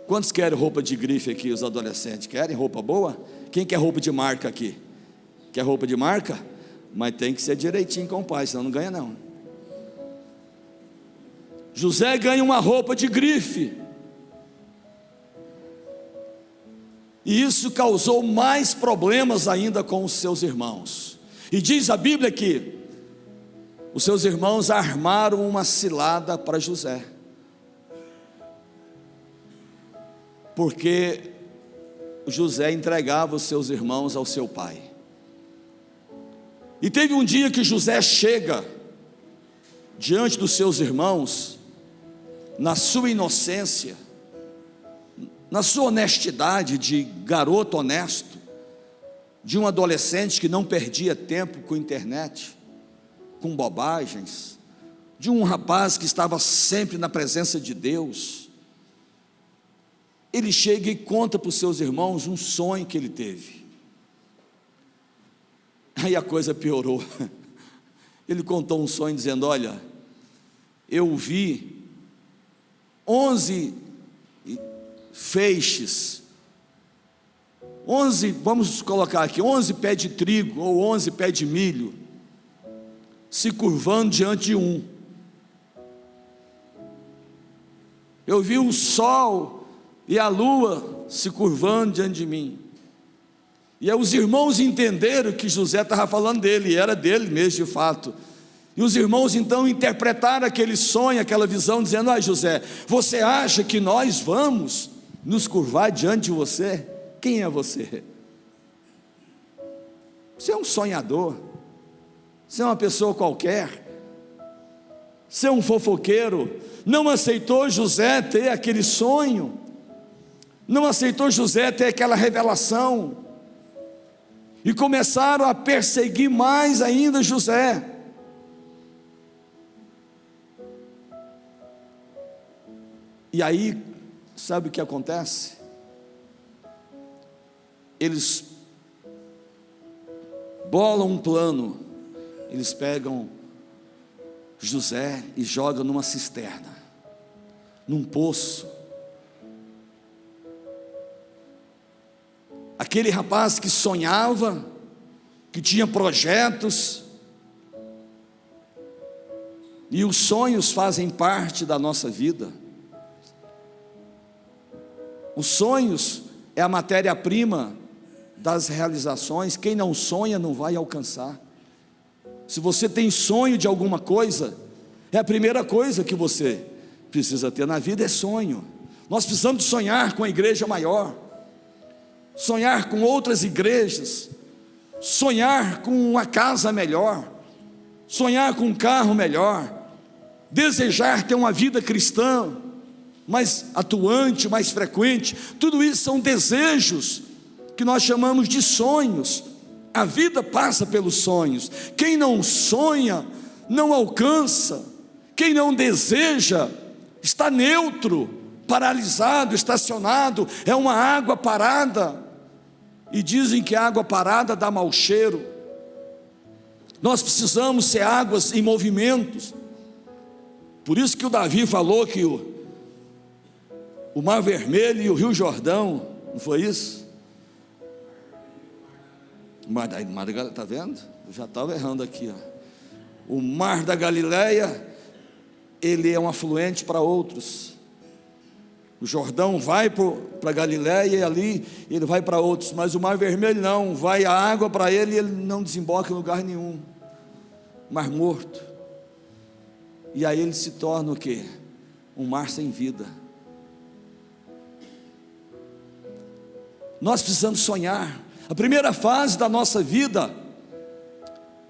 Quantos querem roupa de grife aqui? Os adolescentes querem roupa boa? Quem quer roupa de marca aqui? Quer roupa de marca? Mas tem que ser direitinho com o pai, senão não ganha não. José ganha uma roupa de grife, e isso causou mais problemas ainda com os seus irmãos. E diz a Bíblia que os seus irmãos armaram uma cilada para José, porque José entregava os seus irmãos ao seu pai. E teve um dia que José chega diante dos seus irmãos, na sua inocência, na sua honestidade de garoto honesto, de um adolescente que não perdia tempo com internet, com bobagens, de um rapaz que estava sempre na presença de Deus. Ele chega e conta para os seus irmãos um sonho que ele teve. Aí a coisa piorou. Ele contou um sonho dizendo: olha, eu vi 11 feixes, 11, vamos colocar aqui, 11 pés de trigo ou 11 pés de milho, se curvando diante de um. Eu vi o sol e a lua se curvando diante de mim. E aí os irmãos entenderam que José estava falando dele, e era dele mesmo de fato. E os irmãos então interpretaram aquele sonho, aquela visão, dizendo: ah, José, você acha que nós vamos nos curvar diante de você? Quem é você? Você é um sonhador, você é uma pessoa qualquer, você é um fofoqueiro. Não aceitou José ter aquele sonho, não aceitou José ter aquela revelação, e começaram a perseguir mais ainda José. E aí, sabe o que acontece? Eles bolam um plano, eles pegam José e jogam numa cisterna, num poço. Aquele rapaz que sonhava, que tinha projetos, e os sonhos fazem parte da nossa vida. Os sonhos é a matéria-prima das realizações. Quem não sonha não vai alcançar. Se você tem sonho de alguma coisa, é a primeira coisa que você precisa ter na vida, é sonho. Nós precisamos sonhar com a igreja maior, sonhar com outras igrejas, sonhar com uma casa melhor, sonhar com um carro melhor, desejar ter uma vida cristã mais atuante, mais frequente. Tudo isso são desejos que nós chamamos de sonhos. A vida passa pelos sonhos. Quem não sonha não alcança. Quem não deseja está neutro, paralisado, estacionado, é uma água parada. E dizem que a água parada dá mau cheiro. Nós precisamos ser águas em movimentos. Por isso que o Davi falou que o Mar Vermelho e o Rio Jordão, não foi isso? O Mar da Galileia, está vendo? Eu já estava errando aqui, ó. O Mar da Galileia, ele é um afluente para outros. O Jordão vai para a Galileia e ali ele vai para outros, mas o Mar Vermelho não, vai a água para ele e ele não desemboca em lugar nenhum. Mar morto. E aí ele se torna o quê? Um mar sem vida. Nós precisamos sonhar. A primeira fase da nossa vida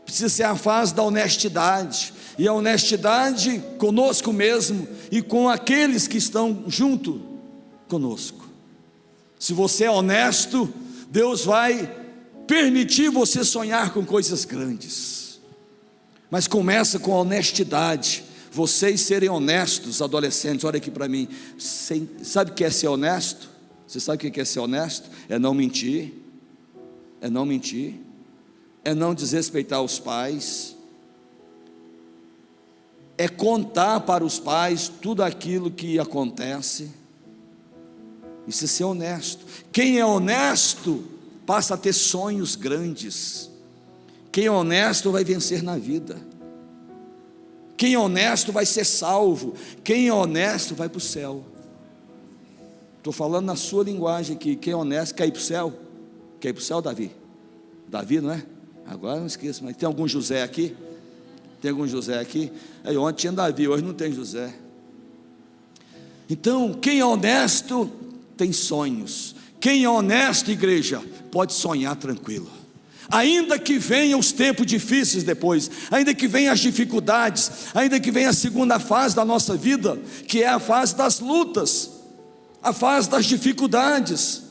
precisa ser a fase da honestidade, e a honestidade conosco mesmo e com aqueles que estão junto conosco. Se você é honesto, Deus vai permitir você sonhar com coisas grandes, mas começa com honestidade. Vocês serem honestos, adolescentes, olha aqui para mim. Sabe o que é ser honesto? Você sabe o que é ser honesto? É não mentir, é não mentir, é não desrespeitar os pais, é contar para os pais tudo aquilo que acontece. Isso é ser honesto. Quem é honesto passa a ter sonhos grandes. Quem é honesto vai vencer na vida. Quem é honesto vai ser salvo. Quem é honesto vai para o céu. Estou falando na sua linguagem aqui. Quem é honesto quer ir para o céu? Quer ir para o céu, Davi? Davi, não é? Agora não esqueça, mas tem algum José aqui? Tem algum José aqui? Aí, ontem tinha Davi, hoje não tem José. Então, quem é honesto tem sonhos. Quem é honesto, igreja, pode sonhar tranquilo. Ainda que venham os tempos difíceis depois, ainda que venham as dificuldades, ainda que venha a segunda fase da nossa vida, que é a fase das lutas, a fase das dificuldades.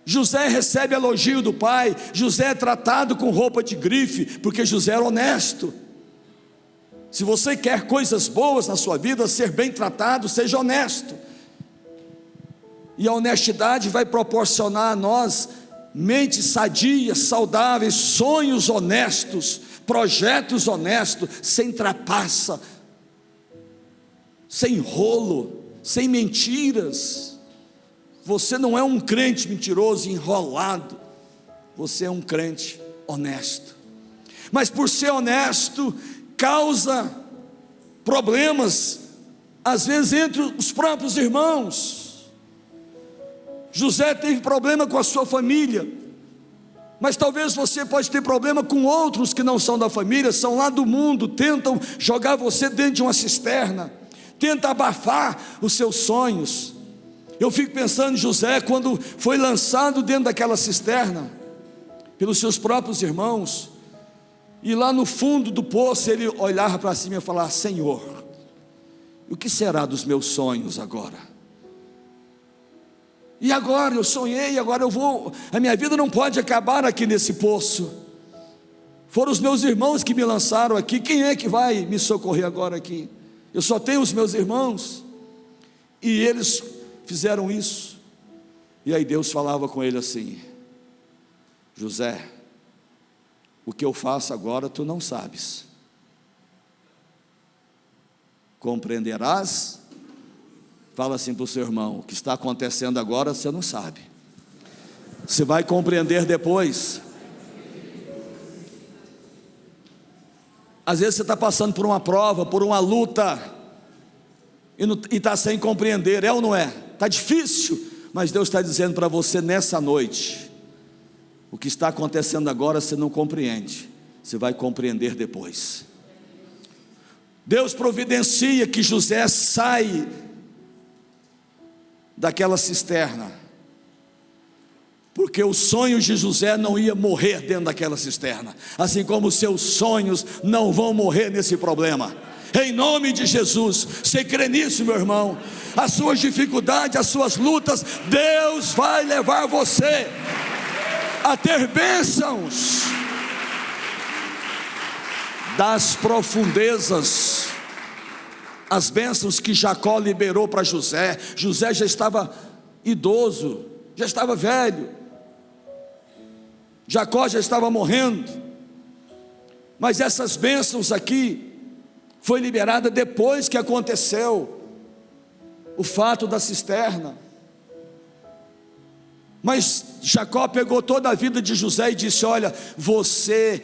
José recebe elogio do pai. José é tratado com roupa de grife, porque José era honesto. Se você quer coisas boas na sua vida, ser bem tratado, seja honesto. E a honestidade vai proporcionar a nós mentes sadias, saudáveis, sonhos honestos, projetos honestos, sem trapaça, sem rolo, sem mentiras. Você não é um crente mentiroso, enrolado. Você é um crente honesto. Mas por ser honesto, causa problemas, às vezes entre os próprios irmãos. José teve problema com a sua família, mas talvez você pode ter problema com outros que não são da família, são lá do mundo, tentam jogar você dentro de uma cisterna, tentam abafar os seus sonhos. Eu fico pensando em José, quando foi lançado dentro daquela cisterna, pelos seus próprios irmãos, e lá no fundo do poço, ele olhava para cima e falava: Senhor, o que será dos meus sonhos agora? E agora eu sonhei, agora eu vou, a minha vida não pode acabar aqui nesse poço. Foram os meus irmãos que me lançaram aqui, quem é que vai me socorrer agora aqui? Eu só tenho os meus irmãos, e eles fizeram isso. E aí Deus falava com ele assim: José, o que eu faço agora tu não sabes, compreenderás. Fala assim para o seu irmão: o que está acontecendo agora você não sabe, você vai compreender depois. Às vezes você está passando por uma prova, por uma luta, e está sem compreender, é ou não é? Está difícil, mas Deus está dizendo para você nessa noite: o que está acontecendo agora você não compreende, você vai compreender depois. Deus providencia que José sai daquela cisterna, porque os sonhos de José não iam morrer dentro daquela cisterna, assim como os seus sonhos não vão morrer nesse problema. Em nome de Jesus, você crê nisso, meu irmão? As suas dificuldades, as suas lutas, Deus vai levar você a ter bênçãos das profundezas. As bênçãos que Jacó liberou para José. José já estava idoso, já estava velho, Jacó já estava morrendo, mas essas bênçãos aqui foi liberada depois que aconteceu o fato da cisterna. Mas Jacó pegou toda a vida de José e disse: olha, você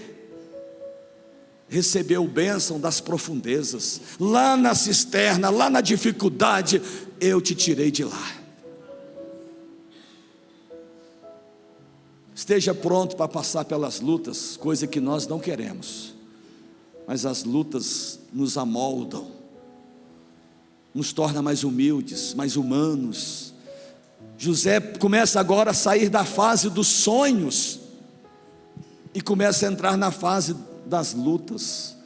recebeu bênção das profundezas, lá na cisterna, lá na dificuldade, eu te tirei de lá. Esteja pronto para passar pelas lutas, coisa que nós não queremos, mas as lutas nos amoldam, nos torna mais humildes, mais humanos. José começa agora a sair da fase dos sonhos e começa a entrar na fase das lutas.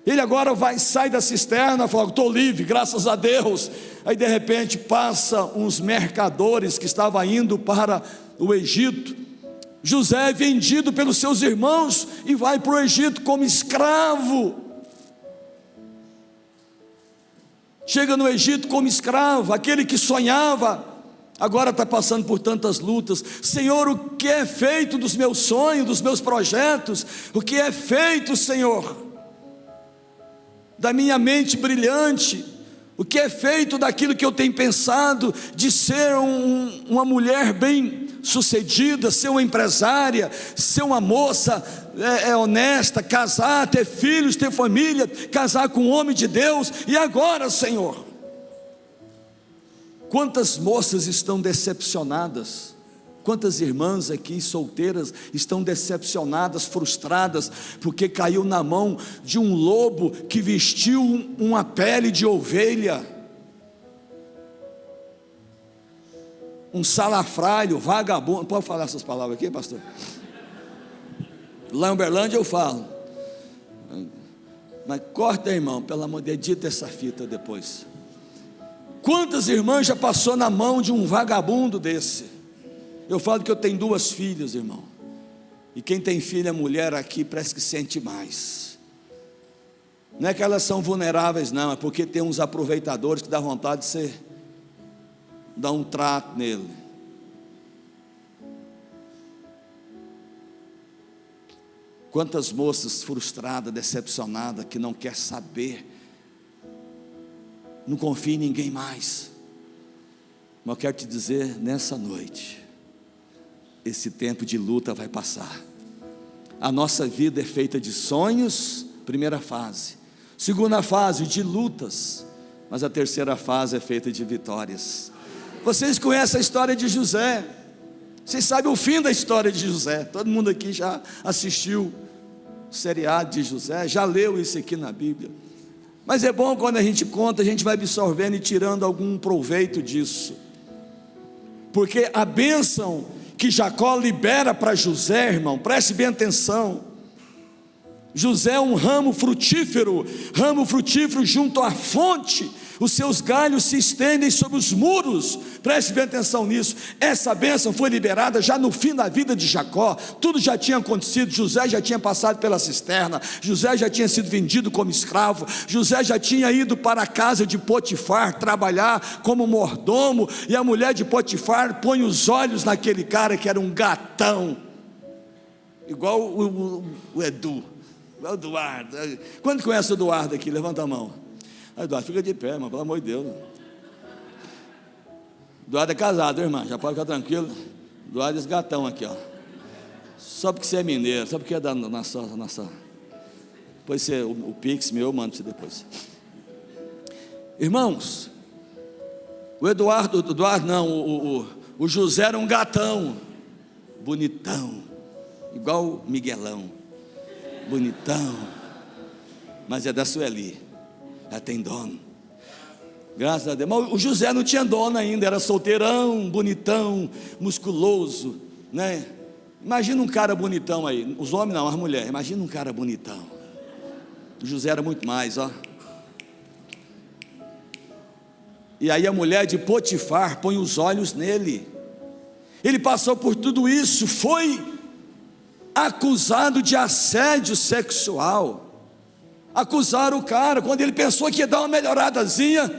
Ele agora sai da cisterna, fala: estou livre, graças a Deus. Aí de repente passa uns mercadores que estavam indo para o Egito. José é vendido pelos seus irmãos e vai para o Egito como escravo. Chega no Egito como escravo. Aquele que sonhava agora está passando por tantas lutas. Senhor, o que é feito dos meus sonhos, dos meus projetos? O que é feito, Senhor, da minha mente brilhante? O que é feito daquilo que eu tenho pensado de ser uma mulher bem sucedida, ser uma empresária, ser uma moça honesta, casar, ter filhos, ter família, casar com um homem de Deus? E agora, Senhor? Quantas moças estão decepcionadas? Quantas irmãs aqui solteiras estão decepcionadas, frustradas, porque caiu na mão de um lobo que vestiu uma pele de ovelha, um salafrário, vagabundo? Pode falar essas palavras aqui, pastor? Lá em Uberlândia eu falo, mas corta, irmão, pelo amor de Deus, edita essa fita depois. Quantas irmãs já passou na mão de um vagabundo desse? Eu falo que eu tenho 2 filhas, irmão, e quem tem filha mulher aqui parece que sente mais. Não é que elas são vulneráveis, não, é porque tem uns aproveitadores que dá vontade de você dar um trato nele. Quantas moças frustradas, decepcionadas, que não quer saber, não confia em ninguém mais. Mas eu quero te dizer nessa noite, esse tempo de luta vai passar. A nossa vida é feita de sonhos, primeira fase. Segunda fase, de lutas. Mas a terceira fase é feita de vitórias. Vocês conhecem a história de José. Vocês sabem o fim da história de José. Todo mundo aqui já assistiu o seriado de José, já leu isso aqui na Bíblia. Mas é bom quando a gente conta, a gente vai absorvendo e tirando algum proveito disso. Porque a bênção que Jacó libera para José, irmão, preste bem atenção. José é um ramo frutífero junto à fonte. Os seus galhos se estendem sobre os muros. Preste bem atenção nisso. Essa bênção foi liberada já no fim da vida de Jacó. Tudo já tinha acontecido. José já tinha passado pela cisterna. José já tinha sido vendido como escravo. José já tinha ido para a casa de Potifar trabalhar como mordomo. E a mulher de Potifar põe os olhos naquele cara que era um gatão, igual o Edu, igual o Eduardo. Quando conhece o Eduardo aqui? Levanta a mão. Eduardo, fica de pé, irmão, pelo amor de Deus. Eduardo é casado, irmão, já pode ficar tranquilo. Eduardo é esse gatão aqui, ó. Só porque você é mineiro, só porque é da nossa. Depois você, o Pix meu, eu mando para você depois. Irmãos, o José era um gatão, bonitão, igual o Miguelão, bonitão, mas é da Sueli. Ela tem dono, graças a Deus. Mas o José não tinha dono ainda, era solteirão, bonitão, musculoso, né? Imagina um cara bonitão aí, os homens não, as mulheres, imagina um cara bonitão. O José era muito mais, ó. E aí a mulher de Potifar põe os olhos nele. Ele passou por tudo isso, foi acusado de assédio sexual. Acusaram o cara, quando ele pensou que ia dar uma melhoradazinha,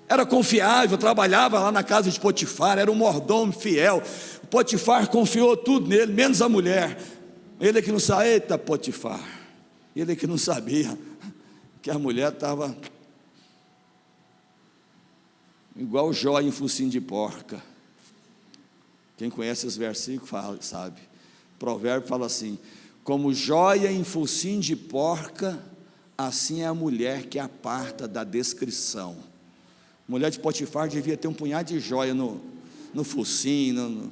era confiável, trabalhava lá na casa de Potifar, era um mordomo fiel. Potifar confiou tudo nele, menos a mulher. Ele é que não sabia, eita Potifar, ele é que não sabia que a mulher estava igual joia em focinho de porca. Quem conhece os versículos sabe. Provérbio fala assim: como joia em focinho de porca, assim é a mulher que aparta da descrição. A mulher de Potifar devia ter um punhado de joia no focinho,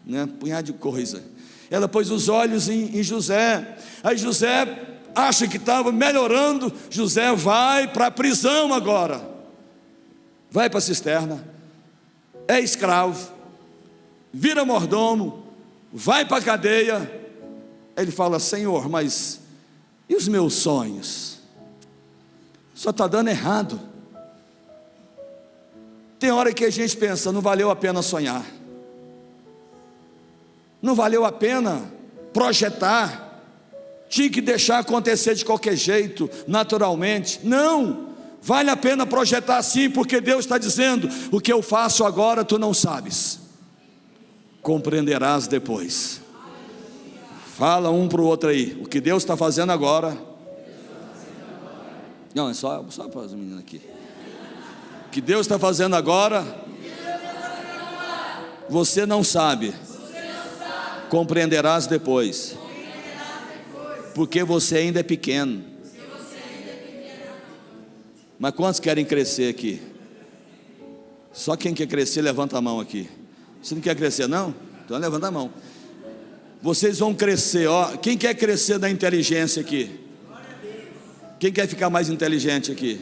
né, um punhado de coisa. Ela pôs os olhos em José. Aí José acha que estava melhorando. José vai para a prisão agora, vai para a cisterna, é escravo, vira mordomo, vai para a cadeia. Ele fala: Senhor, mas E os meus sonhos? Só está dando errado. Tem hora que a gente pensa, não valeu a pena sonhar, não valeu a pena projetar, tinha que deixar acontecer de qualquer jeito, naturalmente. Não, vale a pena projetar sim, porque Deus está dizendo: o que eu faço agora tu não sabes, compreenderás depois. Fala um para o outro aí, o que Deus está fazendo agora. Não, é só para as meninas aqui. O que Deus está fazendo agora, você não sabe, compreenderás depois, porque você ainda é pequeno. Mas quantos querem crescer aqui? Só quem quer crescer, levanta a mão aqui. Você não quer crescer não? Então levanta a mão. Vocês vão crescer, ó. Quem quer crescer da inteligência aqui? Quem quer ficar mais inteligente aqui?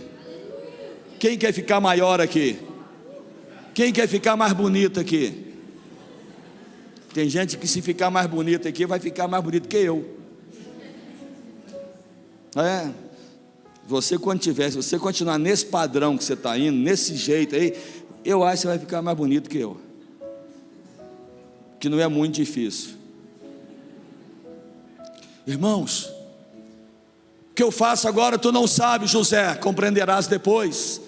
Quem quer ficar maior aqui? Quem quer ficar mais bonito aqui? Tem gente que, se ficar mais bonito aqui, vai ficar mais bonito que eu. Você, quando tiver, se você continuar nesse padrão que você está indo, nesse jeito aí, eu acho que você vai ficar mais bonito que eu, que não é muito difícil. Irmãos, o que eu faço agora tu não sabes, José, compreenderás depois.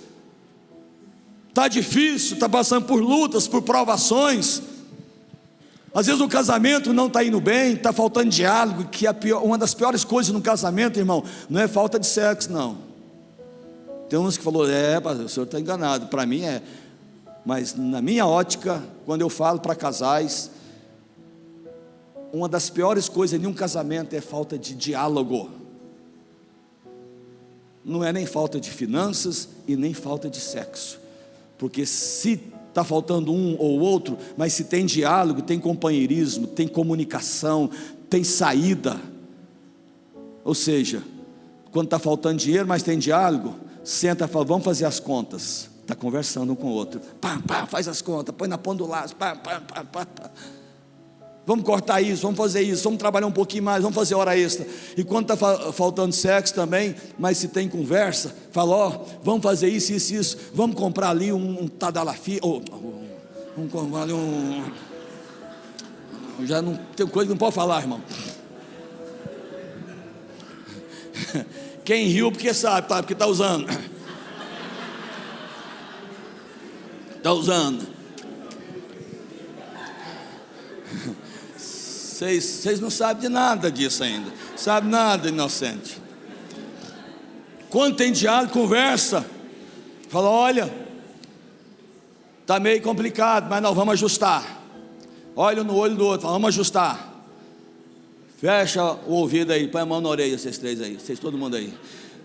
Está difícil, está passando por lutas, por provações. Às vezes o casamento não está indo bem, está faltando diálogo, que uma das piores coisas no casamento, irmão, não é falta de sexo, não. Tem uns que falou, o senhor está enganado. Para mim é, mas na minha ótica, quando eu falo para casais, uma das piores coisas em um casamento é falta de diálogo. Não é nem falta de finanças e nem falta de sexo, porque se está faltando um ou outro, mas se tem diálogo, tem companheirismo, tem comunicação, tem saída. Ou seja, quando está faltando dinheiro, mas tem diálogo, senta e fala, vamos fazer as contas. Está conversando um com o outro, faz as contas, põe na ponta do laço, vamos cortar isso, vamos fazer isso, vamos trabalhar um pouquinho mais, vamos fazer hora extra. E quando está faltando sexo também, mas se tem conversa, fala, vamos fazer isso, isso, isso, vamos comprar ali um Tadalafi, vamos comprar ali já não tem coisa que não pode falar, irmão. Quem riu porque sabe, tá? Porque está usando. Está usando. Vocês não sabem de nada disso ainda. Sabe nada, inocente. Quando tem diálogo, conversa, fala, olha, está meio complicado, mas nós vamos ajustar. Olha no olho do outro, vamos ajustar. Fecha o ouvido aí, põe a mão na orelha, vocês três aí, vocês todo mundo aí.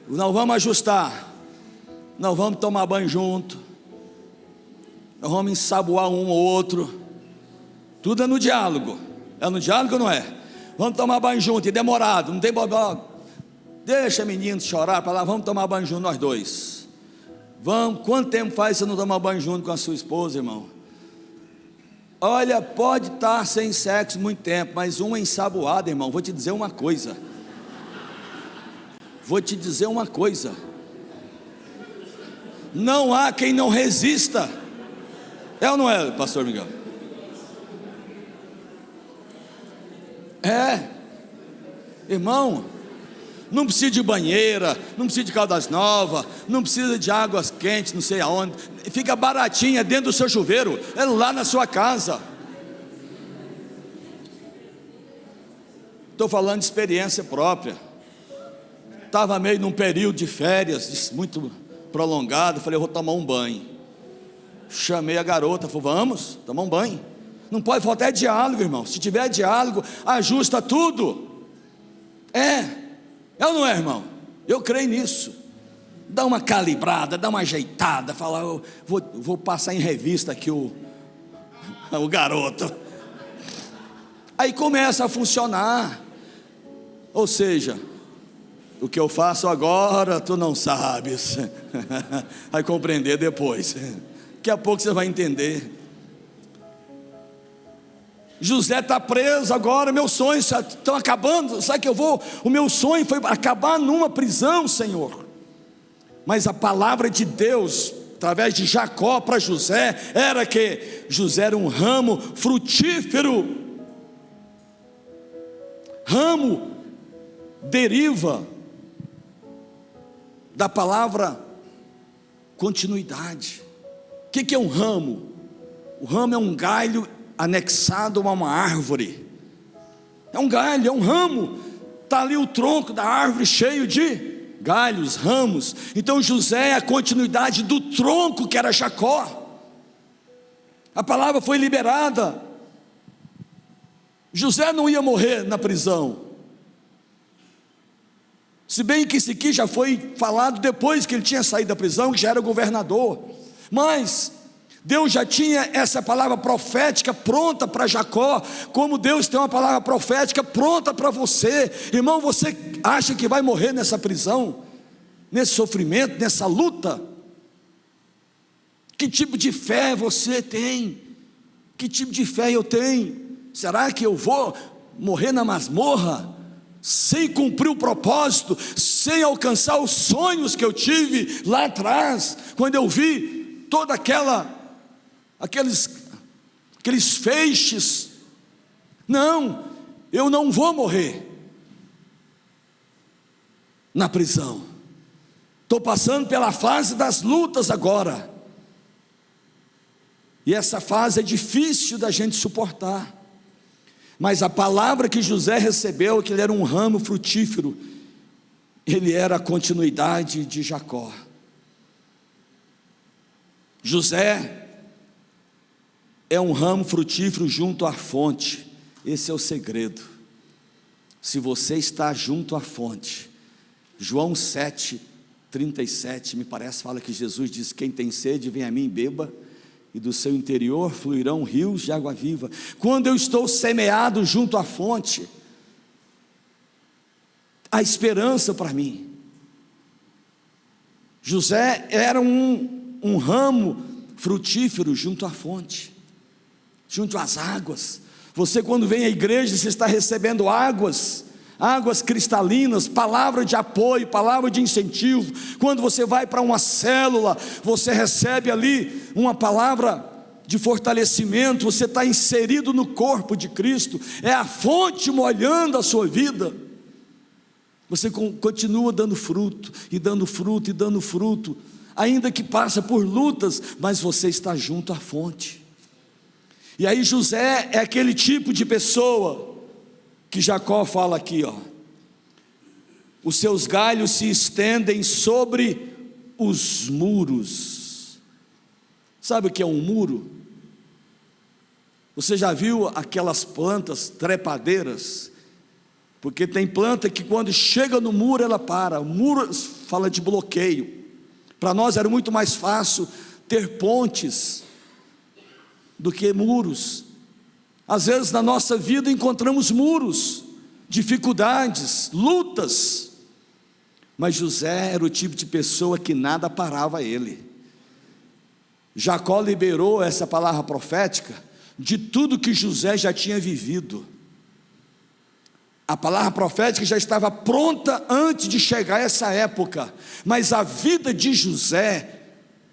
Nós vamos ajustar. Nós vamos tomar banho junto. Nós vamos ensaboar um ou outro. Tudo é no diálogo. É no diálogo ou não é? Vamos tomar banho junto, e demorado, não tem problema. Deixa menino chorar para lá, vamos tomar banho junto nós dois. Vamos, quanto tempo faz você não tomar banho junto com a sua esposa, irmão? Olha, pode estar sem sexo muito tempo, mas uma ensaboada, irmão, vou te dizer uma coisa. Não há quem não resista. É ou não é, pastor Miguel? Irmão, não precisa de banheira, não precisa de Caldas Novas, não precisa de águas quentes, não sei aonde, fica baratinha dentro do seu chuveiro, é lá na sua casa. Estou falando de experiência própria. Estava meio num período de férias muito prolongado, falei, eu vou tomar um banho. Chamei a garota, falei, vamos tomar um banho. Não pode faltar diálogo, irmão. Se tiver diálogo, ajusta tudo. É ou não é, irmão? Eu creio nisso. Dá uma calibrada, dá uma ajeitada, fala, eu vou passar em revista aqui o garoto. Aí começa a funcionar. Ou seja, o que eu faço agora, tu não sabes. Vai compreender depois. Daqui a pouco você vai entender. José está preso agora, meus sonhos estão acabando, sabe que o meu sonho foi acabar numa prisão, Senhor. Mas a palavra de Deus, através de Jacó para José, era que José era um ramo frutífero. Ramo deriva da palavra continuidade. O que é um ramo? O ramo é um galho anexado a uma árvore. É um galho, é um ramo. Está ali o tronco da árvore cheio de galhos, ramos. Então José é a continuidade do tronco que era Jacó. A palavra foi liberada. José não ia morrer na prisão. Se bem que isso aqui já foi falado depois que ele tinha saído da prisão, que já era governador. Mas Deus já tinha essa palavra profética pronta para Jacó, como Deus tem uma palavra profética pronta para você. Irmão, você acha que vai morrer nessa prisão, nesse sofrimento, nessa luta? Que tipo de fé você tem? Que tipo de fé eu tenho? Será que eu vou morrer na masmorra, sem cumprir o propósito, sem alcançar os sonhos que eu tive lá atrás, quando eu vi toda aqueles feixes? Não, eu não vou morrer na prisão. Estou passando pela fase das lutas agora, e essa fase é difícil da gente suportar. Mas a palavra que José recebeu, que ele era um ramo frutífero, ele era a continuidade de Jacó. José é um ramo frutífero junto à fonte. Esse é o segredo. Se você está junto à fonte, João 7:37, me parece, fala que Jesus diz: quem tem sede, vem a mim e beba, e do seu interior fluirão rios de água viva. Quando eu estou semeado junto à fonte, há esperança para mim. José era um ramo frutífero junto à fonte, junto às águas. Você, quando vem à igreja, você está recebendo águas cristalinas, palavra de apoio, palavra de incentivo. Quando você vai para uma célula, você recebe ali uma palavra de fortalecimento. Você está inserido no corpo de Cristo, é a fonte molhando a sua vida. Você continua dando fruto, e dando fruto, e dando fruto, ainda que passa por lutas, mas você está junto à fonte. E aí José é aquele tipo de pessoa que Jacó fala aqui, os seus galhos se estendem sobre os muros. Sabe o que é um muro? Você já viu aquelas plantas trepadeiras? Porque tem planta que quando chega no muro ela para. O muro fala de bloqueio. Para nós era muito mais fácil ter pontes do que muros. Às vezes na nossa vida encontramos muros, dificuldades, lutas, mas José era o tipo de pessoa que nada parava ele. Jacó liberou essa palavra profética de tudo que José já tinha vivido. A palavra profética já estava pronta antes de chegar essa época, mas a vida de José,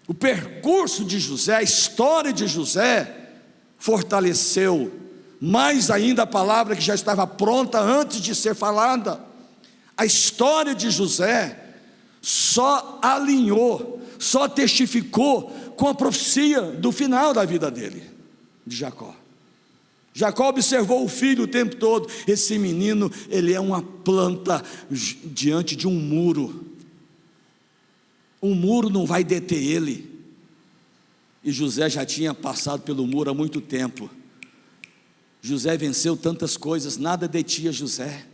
o percurso de José, a história de José, fortaleceu mais ainda a palavra que já estava pronta antes de ser falada. A história de José só alinhou, só testificou com a profecia do final da vida dele, de Jacó. Jacó observou o filho o tempo todo. Esse menino, ele é uma planta diante de um muro. Um muro não vai deter ele. E José já tinha passado pelo muro há muito tempo. José venceu tantas coisas, nada detinha José.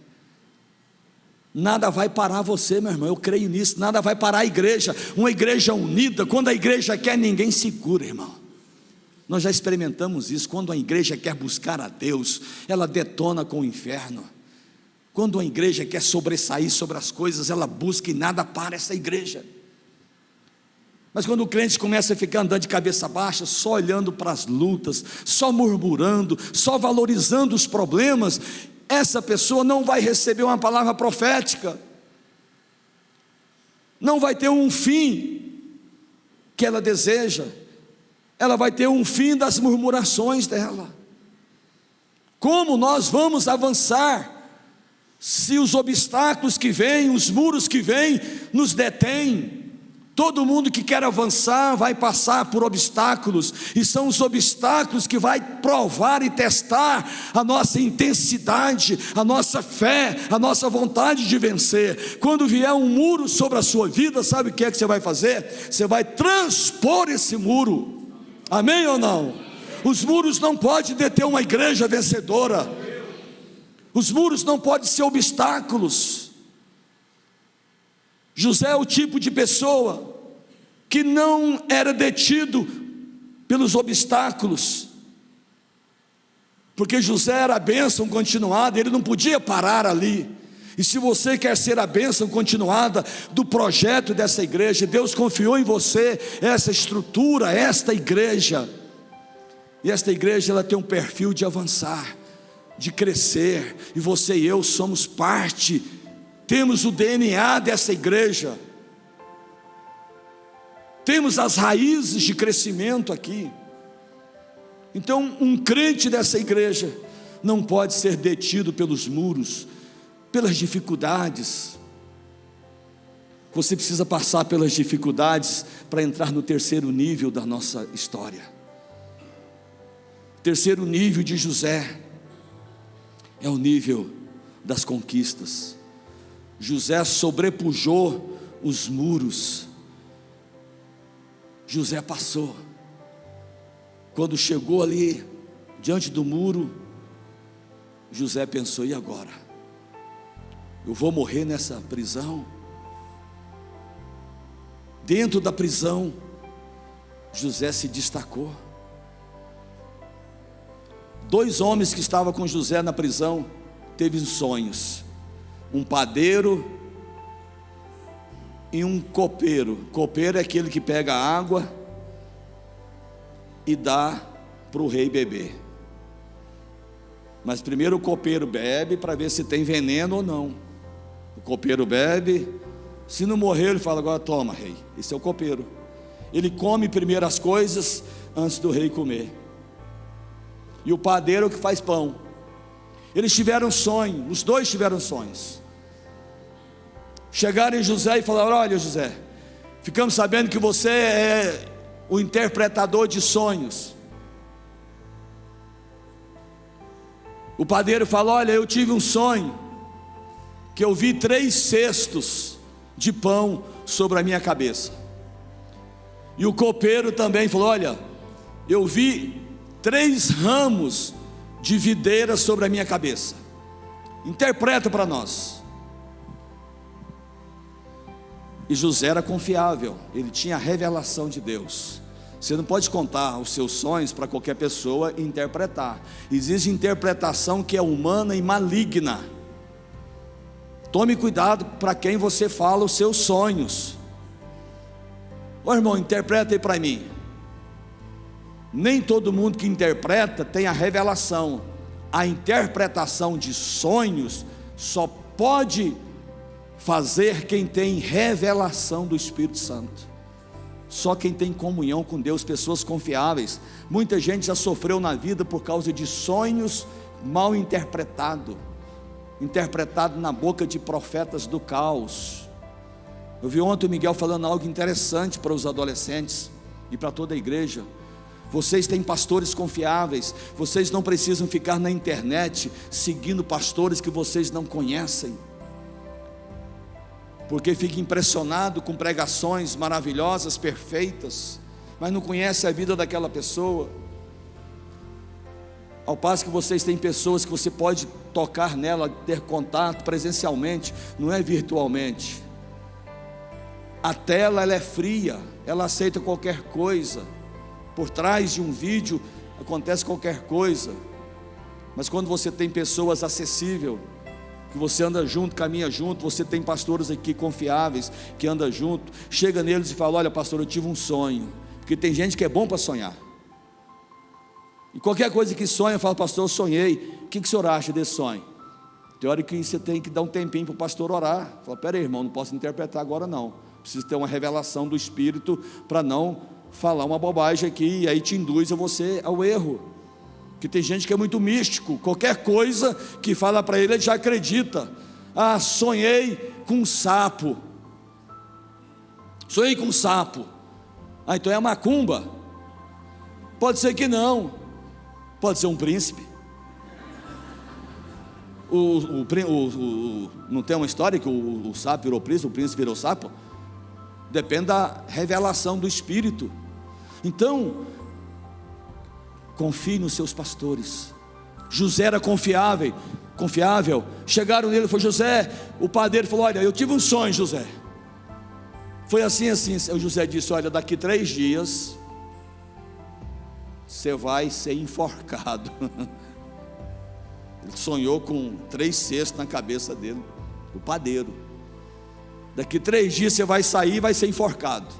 Nada vai parar você, meu irmão, eu creio nisso. Nada vai parar a igreja. Uma igreja unida, quando a igreja quer, ninguém segura, irmão. Nós já experimentamos isso. Quando a igreja quer buscar a Deus, ela detona com o inferno. Quando a igreja quer sobressair sobre as coisas, ela busca e nada para essa igreja. Mas quando o crente começa a ficar andando de cabeça baixa, só olhando para as lutas, só murmurando, só valorizando os problemas, essa pessoa não vai receber uma palavra profética, não vai ter um fim que ela deseja, ela vai ter um fim das murmurações dela. Como nós vamos avançar se os obstáculos que vêm, os muros que vêm, nos detêm? Todo mundo que quer avançar vai passar por obstáculos, e são os obstáculos que vai provar e testar a nossa intensidade, a nossa fé, a nossa vontade de vencer. Quando vier um muro sobre a sua vida, sabe o que é que você vai fazer? Você vai transpor esse muro, amém ou não? Os muros não podem deter uma igreja vencedora, os muros não podem ser obstáculos. José é o tipo de pessoa que não era detido pelos obstáculos, porque José era a bênção continuada, ele não podia parar ali. E se você quer ser a bênção continuada do projeto dessa igreja, Deus confiou em você essa estrutura, esta igreja, e esta igreja ela tem um perfil de avançar, de crescer, e você e eu somos parte, temos o DNA dessa igreja, temos as raízes de crescimento aqui. Então um crente dessa igreja não pode ser detido pelos muros, pelas dificuldades. Você precisa passar pelas dificuldades para entrar no terceiro nível da nossa história. O terceiro nível de José é o nível das conquistas. José sobrepujou os muros. José passou. Quando chegou ali diante do muro, José pensou: e agora? Eu vou morrer nessa prisão? Dentro da prisão, José se destacou. 2 homens que estavam com José na prisão teve sonhos: um padeiro e um copeiro. Copeiro é aquele que pega água e dá para o rei beber. Mas primeiro o copeiro bebe para ver se tem veneno ou não. O copeiro bebe, se não morrer ele fala: agora toma, rei. Esse é o copeiro. Ele come primeiro as coisas antes do rei comer. E o padeiro é o que faz pão. Eles tiveram sonho, os 2 tiveram sonhos. Chegaram em José e falaram: olha, José, ficamos sabendo que você é o interpretador de sonhos. O padeiro falou: olha, eu tive um sonho, que eu vi 3 cestos de pão sobre a minha cabeça. E o copeiro também falou: olha, eu vi 3 ramos de videira sobre a minha cabeça. Interpreta para nós. E José era confiável, ele tinha a revelação de Deus. Você não pode contar os seus sonhos para qualquer pessoa e interpretar. Existe interpretação que é humana e maligna. Tome cuidado para quem você fala os seus sonhos. Ô irmão, interpreta aí para mim. Nem todo mundo que interpreta tem a revelação. A interpretação de sonhos só pode fazer quem tem revelação do Espírito Santo. Só quem tem comunhão com Deus, pessoas confiáveis. Muita gente já sofreu na vida por causa de sonhos mal interpretados, interpretado na boca de profetas do caos. Eu vi ontem o Miguel falando algo interessante para os adolescentes e para toda a igreja. Vocês têm pastores confiáveis, vocês não precisam ficar na internet seguindo pastores que vocês não conhecem, porque fica impressionado com pregações maravilhosas, perfeitas, mas não conhece a vida daquela pessoa. Ao passo que vocês têm pessoas que você pode tocar nela, ter contato presencialmente, não é virtualmente. A tela ela é fria, ela aceita qualquer coisa. Por trás de um vídeo acontece qualquer coisa. Mas quando você tem pessoas acessíveis, que você anda junto, caminha junto, você tem pastores aqui confiáveis, que anda junto, chega neles e fala: olha pastor, eu tive um sonho, porque tem gente que é bom para sonhar, e qualquer coisa que sonha, fala: pastor, eu sonhei, o que o senhor acha desse sonho? Tem hora que você tem que dar um tempinho para o pastor orar, fala: peraí irmão, não posso interpretar agora não, preciso ter uma revelação do Espírito, para não falar uma bobagem aqui, e aí te induz a você ao erro, que tem gente que é muito místico, qualquer coisa que fala para ele, ele já acredita. Ah, sonhei com um sapo, sonhei com um sapo, ah, então é macumba. Pode ser que não, pode ser um príncipe. Não tem uma história que o sapo virou príncipe, o príncipe virou sapo? Depende da revelação do Espírito. Então, confie nos seus pastores. José era confiável. Chegaram nele e falou: José, o padeiro falou: olha, eu tive um sonho, José. Foi assim. O José disse: olha, daqui 3 dias você vai ser enforcado. Ele sonhou com 3 cestos na cabeça dele, o padeiro. Daqui 3 dias você vai sair e vai ser enforcado.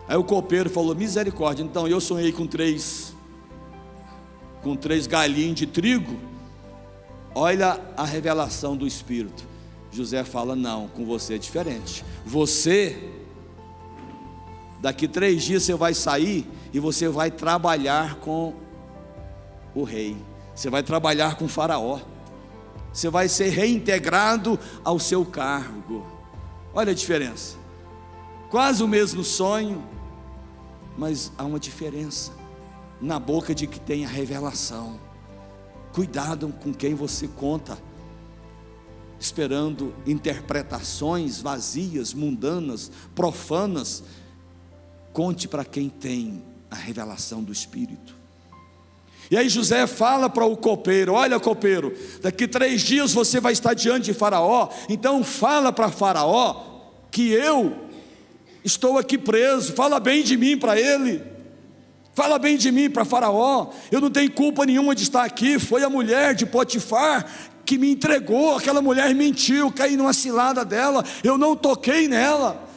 Aí o copeiro falou: misericórdia, então eu sonhei com 3 galinhos de trigo. Olha a revelação do Espírito. José fala: não, com você é diferente. Você, daqui 3 dias você vai sair e você vai trabalhar com o rei, você vai trabalhar com o faraó, você vai ser reintegrado ao seu cargo. Olha a diferença, quase o mesmo sonho, mas há uma diferença na boca de que tem a revelação. Cuidado com quem você conta, esperando interpretações vazias, mundanas, profanas. Conte para quem tem a revelação do Espírito. E aí José fala para o copeiro: olha copeiro, daqui 3 dias você vai estar diante de Faraó, então fala para Faraó que eu estou aqui preso, fala bem de mim para ele, fala bem de mim para Faraó, eu não tenho culpa nenhuma de estar aqui, foi a mulher de Potifar que me entregou, aquela mulher mentiu, caí numa cilada dela, eu não toquei nela,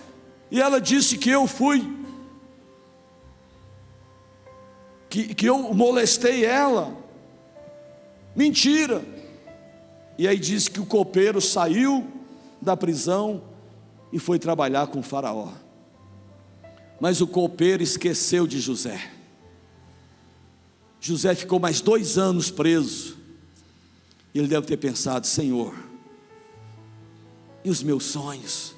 e ela disse que eu fui, que eu molestei ela, mentira. E aí diz que o copeiro saiu da prisão e foi trabalhar com o faraó, mas o copeiro esqueceu de José. José ficou mais 2 anos preso, e ele deve ter pensado: Senhor, e os meus sonhos?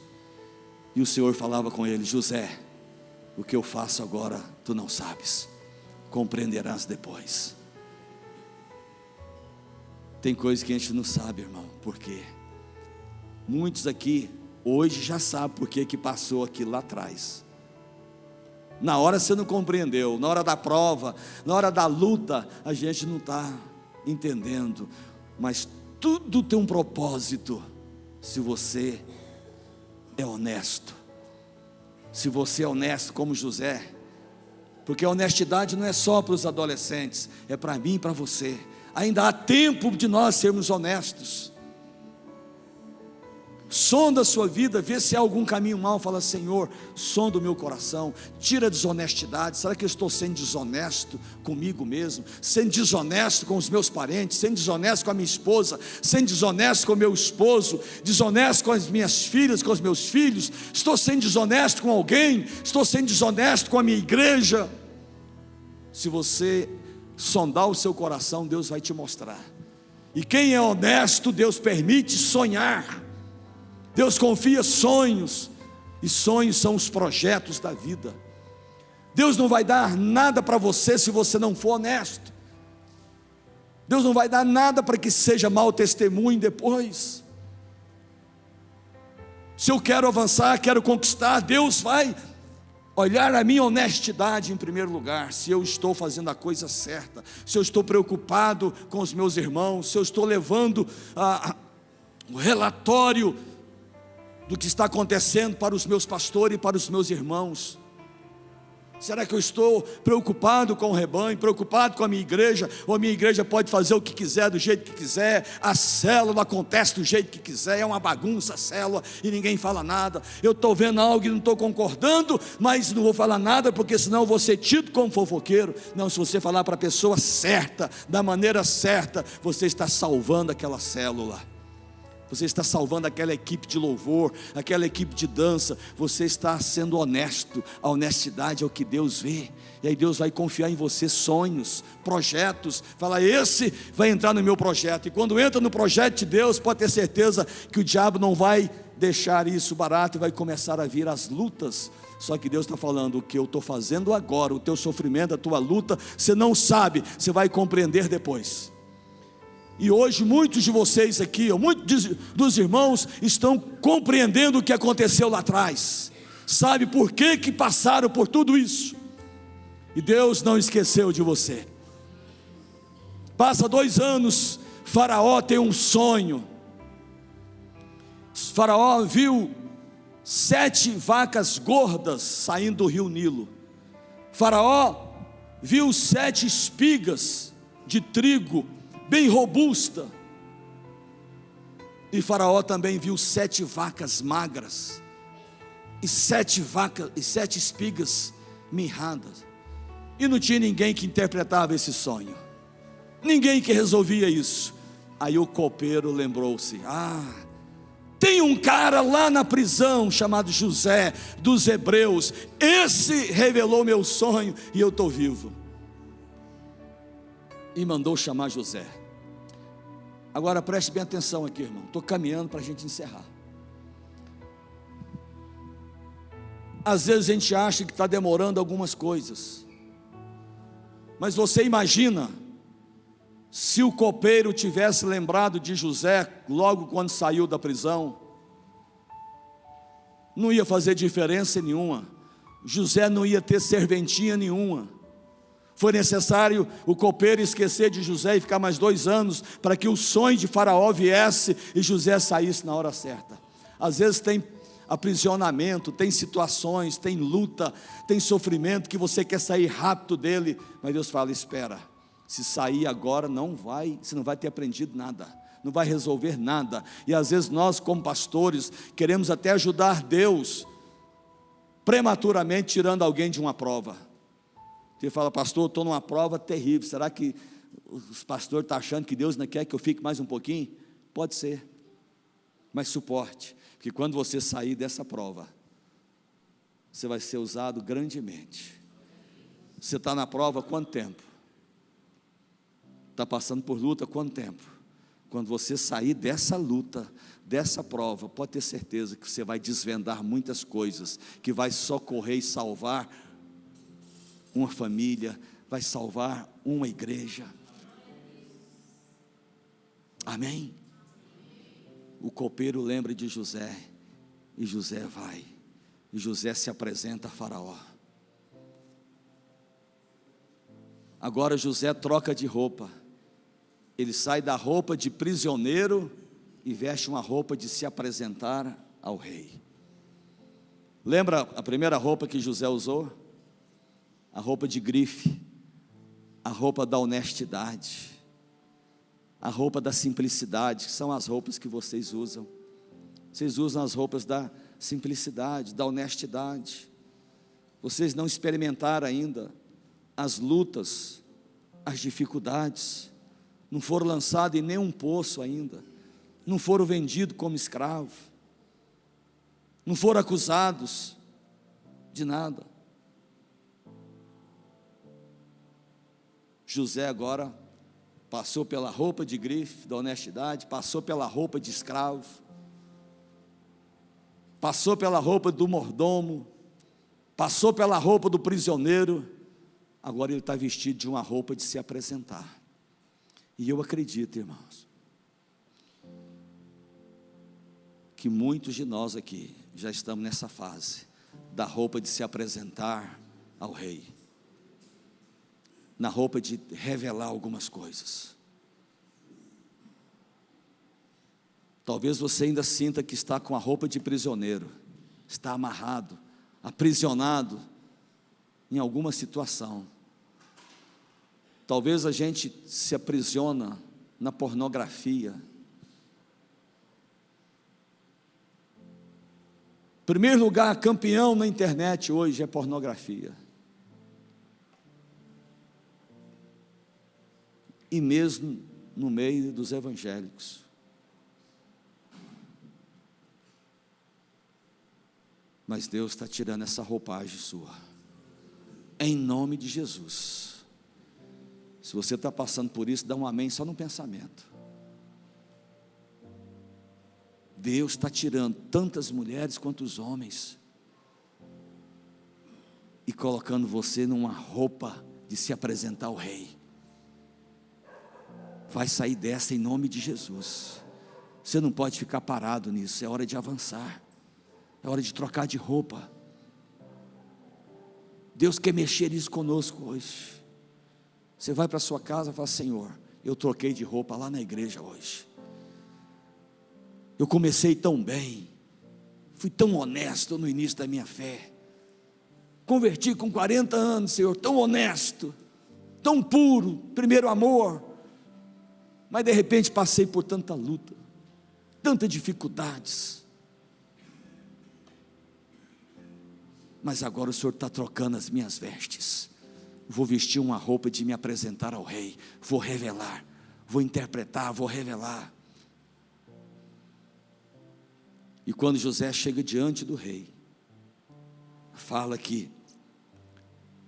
E o Senhor falava com ele: José, o que eu faço agora tu não sabes, compreenderás depois. Tem coisas que a gente não sabe, irmão, por quê? Muitos aqui hoje já sabem por que passou aquilo lá atrás. Na hora você não compreendeu, na hora da prova, na hora da luta, a gente não está entendendo, mas tudo tem um propósito, se você é honesto, se você é honesto como José. Porque a honestidade não é só para os adolescentes, é para mim e para você. Ainda há tempo de nós sermos honestos. Sonda a sua vida, vê se há algum caminho mau. Fala: Senhor, sonda o meu coração, tira a desonestidade. Será que eu estou sendo desonesto comigo mesmo? Sendo desonesto com os meus parentes, sendo desonesto com a minha esposa, sendo desonesto com o meu esposo, desonesto com as minhas filhas, com os meus filhos? Estou sendo desonesto com alguém? Estou sendo desonesto com a minha igreja? Se você sondar o seu coração, Deus vai te mostrar. E quem é honesto, Deus permite sonhar. Deus confia sonhos, e sonhos são os projetos da vida. Deus não vai dar nada para você se você não for honesto. Deus não vai dar nada para que seja mau testemunho depois. Se eu quero avançar, quero conquistar, Deus vai olhar a minha honestidade em primeiro lugar, se eu estou fazendo a coisa certa, se eu estou preocupado com os meus irmãos, se eu estou levando o relatório do que está acontecendo para os meus pastores e para os meus irmãos. Será que eu estou preocupado com o rebanho, preocupado com a minha igreja? Ou a minha igreja pode fazer o que quiser, do jeito que quiser? A célula acontece do jeito que quiser, é uma bagunça a célula e ninguém fala nada. Eu estou vendo algo e não estou concordando, mas não vou falar nada, porque senão eu vou ser tido como fofoqueiro. Não, se você falar para a pessoa certa, da maneira certa, você está salvando aquela célula. Você está salvando aquela equipe de louvor, aquela equipe de dança. Você está sendo honesto. A honestidade é o que Deus vê. E aí Deus vai confiar em você sonhos, projetos. Fala, esse vai entrar no meu projeto. E quando entra no projeto de Deus, pode ter certeza que o diabo não vai deixar isso barato. E vai começar a vir as lutas. Só que Deus está falando, o que eu estou fazendo agora, o teu sofrimento, a tua luta, você não sabe, você vai compreender depois. E hoje muitos de vocês aqui, muitos dos irmãos estão compreendendo o que aconteceu lá atrás. Sabe por que passaram por tudo isso? E Deus não esqueceu de você. Passa 2 anos, Faraó tem um sonho. Faraó viu 7 vacas gordas saindo do rio Nilo. Faraó viu 7 espigas de trigo bem robusta, e Faraó também viu 7 vacas magras, e 7 espigas mirradas, e não tinha ninguém que interpretava esse sonho, ninguém que resolvia isso. Aí o copeiro lembrou-se, tem um cara lá na prisão, chamado José, dos hebreus, esse revelou meu sonho, e eu estou vivo. E mandou chamar José. Agora preste bem atenção aqui, irmão. Estou caminhando para a gente encerrar. Às vezes a gente acha que está demorando algumas coisas, mas você imagina se o copeiro tivesse lembrado de José logo quando saiu da prisão, não ia fazer diferença nenhuma. José não ia ter serventia nenhuma. Foi necessário o copeiro esquecer de José e ficar mais 2 anos para que o sonho de Faraó viesse e José saísse na hora certa. Às vezes tem aprisionamento, tem situações, tem luta, tem sofrimento que você quer sair rápido dele, mas Deus fala, espera, se sair agora você não vai ter aprendido nada, não vai resolver nada. E às vezes nós como pastores queremos até ajudar Deus prematuramente tirando alguém de uma prova. Você fala, pastor, eu estou numa prova terrível, será que os pastores estão achando que Deus não quer que eu fique mais um pouquinho? Pode ser, mas suporte, porque quando você sair dessa prova, você vai ser usado grandemente. Você está na prova há quanto tempo? Está passando por luta há quanto tempo? Quando você sair dessa luta, dessa prova, pode ter certeza que você vai desvendar muitas coisas, que vai socorrer e salvar uma família, vai salvar uma igreja. Amém? O copeiro lembra de José, e José vai, e José se apresenta a Faraó. Agora José troca de roupa, ele sai da roupa de prisioneiro e veste uma roupa de se apresentar ao rei. Lembra a primeira roupa que José usou? A roupa de grife, a roupa da honestidade, a roupa da simplicidade, que são as roupas que vocês usam. Vocês usam as roupas da simplicidade, da honestidade. Vocês não experimentaram ainda as lutas, as dificuldades, não foram lançados em nenhum poço ainda, não foram vendidos como escravo, não foram acusados de nada. José agora passou pela roupa de grife, da honestidade, passou pela roupa de escravo, passou pela roupa do mordomo, passou pela roupa do prisioneiro, agora ele está vestido de uma roupa de se apresentar. E eu acredito, irmãos, que muitos de nós aqui já estamos nessa fase, da roupa de se apresentar ao rei, na roupa de revelar algumas coisas. Talvez você ainda sinta que está com a roupa de prisioneiro, está amarrado, aprisionado, em alguma situação. Talvez a gente se aprisiona na pornografia. Primeiro lugar, campeão na internet hoje é pornografia. E mesmo no meio dos evangélicos. Mas Deus está tirando essa roupagem sua, em nome de Jesus. Se você está passando por isso, dá um amém só no pensamento. Deus está tirando tantas mulheres quanto os homens e colocando você numa roupa de se apresentar ao rei. Vai sair dessa em nome de Jesus. Você não pode ficar parado nisso, é hora de avançar, é hora de trocar de roupa. Deus quer mexer isso conosco hoje. Você vai para a sua casa e fala: Senhor, eu troquei de roupa lá na igreja hoje. Eu comecei tão bem, fui tão honesto no início da minha fé, converti com 40 anos, Senhor, tão honesto, tão puro, primeiro amor, mas de repente passei por tanta luta, tantas dificuldades, mas agora o Senhor está trocando as minhas vestes, vou vestir uma roupa de me apresentar ao rei, vou revelar, vou interpretar, vou revelar. E quando José chega diante do rei, fala que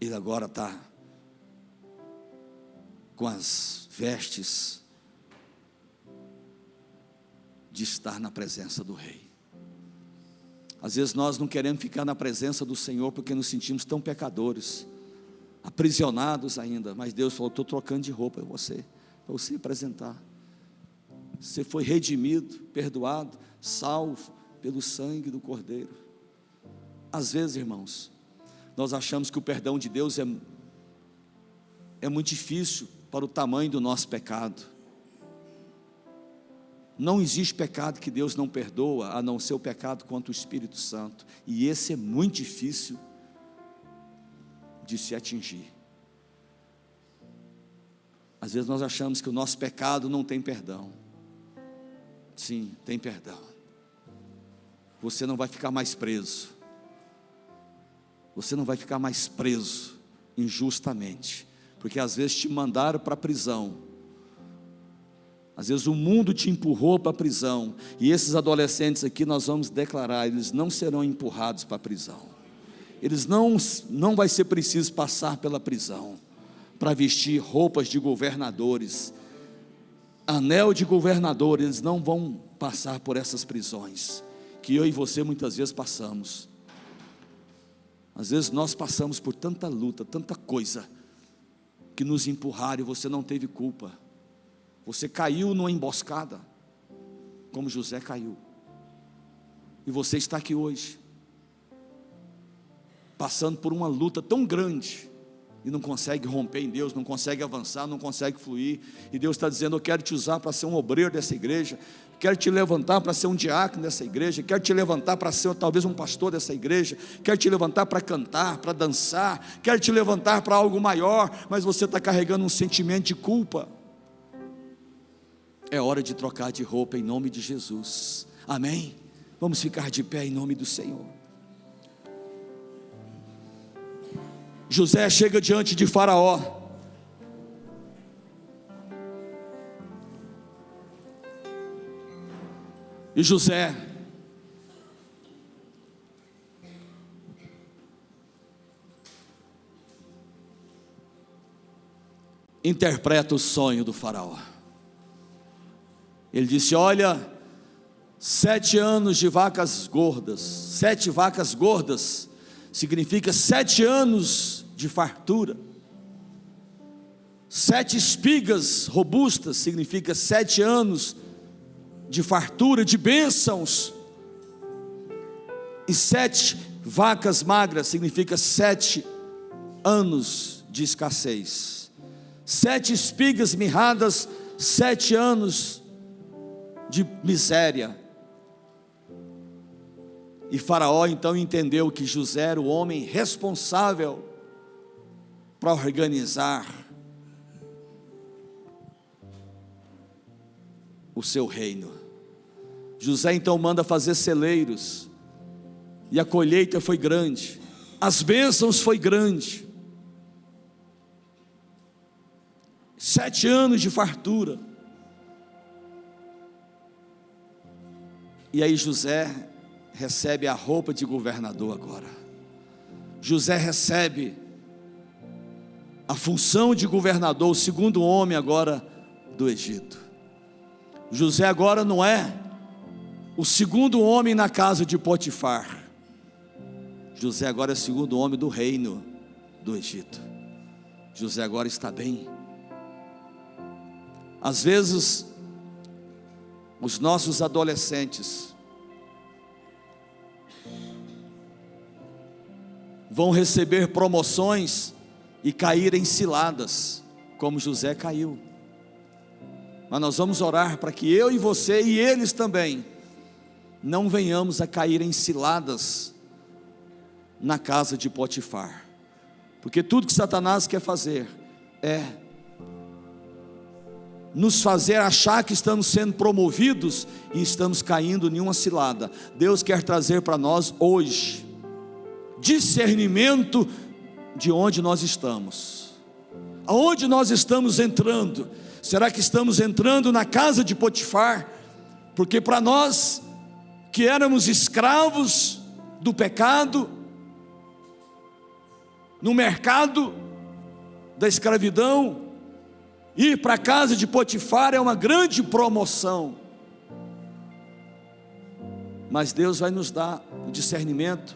ele agora está com as vestes de estar na presença do rei. Às vezes nós não queremos ficar na presença do Senhor porque nos sentimos tão pecadores, aprisionados ainda, mas Deus falou: estou trocando de roupa para você apresentar. Você foi redimido, perdoado, salvo pelo sangue do Cordeiro. Às vezes, irmãos, nós achamos que o perdão de Deus é muito difícil para o tamanho do nosso pecado. Não existe pecado que Deus não perdoa, a não ser o pecado contra o Espírito Santo, e esse é muito difícil de se atingir. Às vezes nós achamos que o nosso pecado não tem perdão. Sim, tem perdão. Você não vai ficar mais preso. Você não vai ficar mais preso injustamente, porque às vezes te mandaram para a prisão. Às vezes o mundo te empurrou para a prisão, e esses adolescentes aqui nós vamos declarar, eles não serão empurrados para a prisão. Eles não vai ser preciso passar pela prisão para vestir roupas de governadores, anel de governador. Eles não vão passar por essas prisões que eu e você muitas vezes passamos. Às vezes nós passamos por tanta luta, tanta coisa, que nos empurraram e você não teve culpa. Você caiu numa emboscada, como José caiu, e você está aqui hoje, passando por uma luta tão grande, e não consegue romper em Deus, não consegue avançar, não consegue fluir, e Deus está dizendo: eu quero te usar para ser um obreiro dessa igreja, quero te levantar para ser um diácono dessa igreja, quero te levantar para ser talvez um pastor dessa igreja, quero te levantar para cantar, para dançar, quero te levantar para algo maior, mas você está carregando um sentimento de culpa. É hora de trocar de roupa em nome de Jesus, amém? Vamos ficar de pé em nome do Senhor. José chega diante de Faraó, e José interpreta o sonho do Faraó. Ele disse: olha, 7 anos de vacas gordas, 7 vacas gordas significa 7 anos de fartura. 7 espigas robustas significa 7 anos de fartura, de bênçãos. E 7 vacas magras significa 7 anos de escassez. 7 espigas mirradas, 7 anos de miséria. E Faraó então entendeu que José era o homem responsável para organizar o seu reino. José então manda fazer celeiros, e a colheita foi grande, as bênçãos foi grande, 7 anos de fartura. E aí José recebe a roupa de governador agora. José recebe a função de governador, o segundo homem agora do Egito. José agora não é o segundo homem na casa de Potifar. José agora é o segundo homem do reino do Egito. José agora está bem. Às vezes, os nossos adolescentes vão receber promoções e cair em ciladas, como José caiu. Mas nós vamos orar para que eu e você e eles também não venhamos a cair em ciladas na casa de Potifar, porque tudo que Satanás quer fazer é nos fazer achar que estamos sendo promovidos e estamos caindo em uma cilada. Deus quer trazer para nós hoje discernimento de onde nós estamos, aonde nós estamos entrando. Será que estamos entrando na casa de Potifar? Porque para nós que éramos escravos do pecado, no mercado da escravidão, ir para a casa de Potifar é uma grande promoção. Mas Deus vai nos dar o discernimento,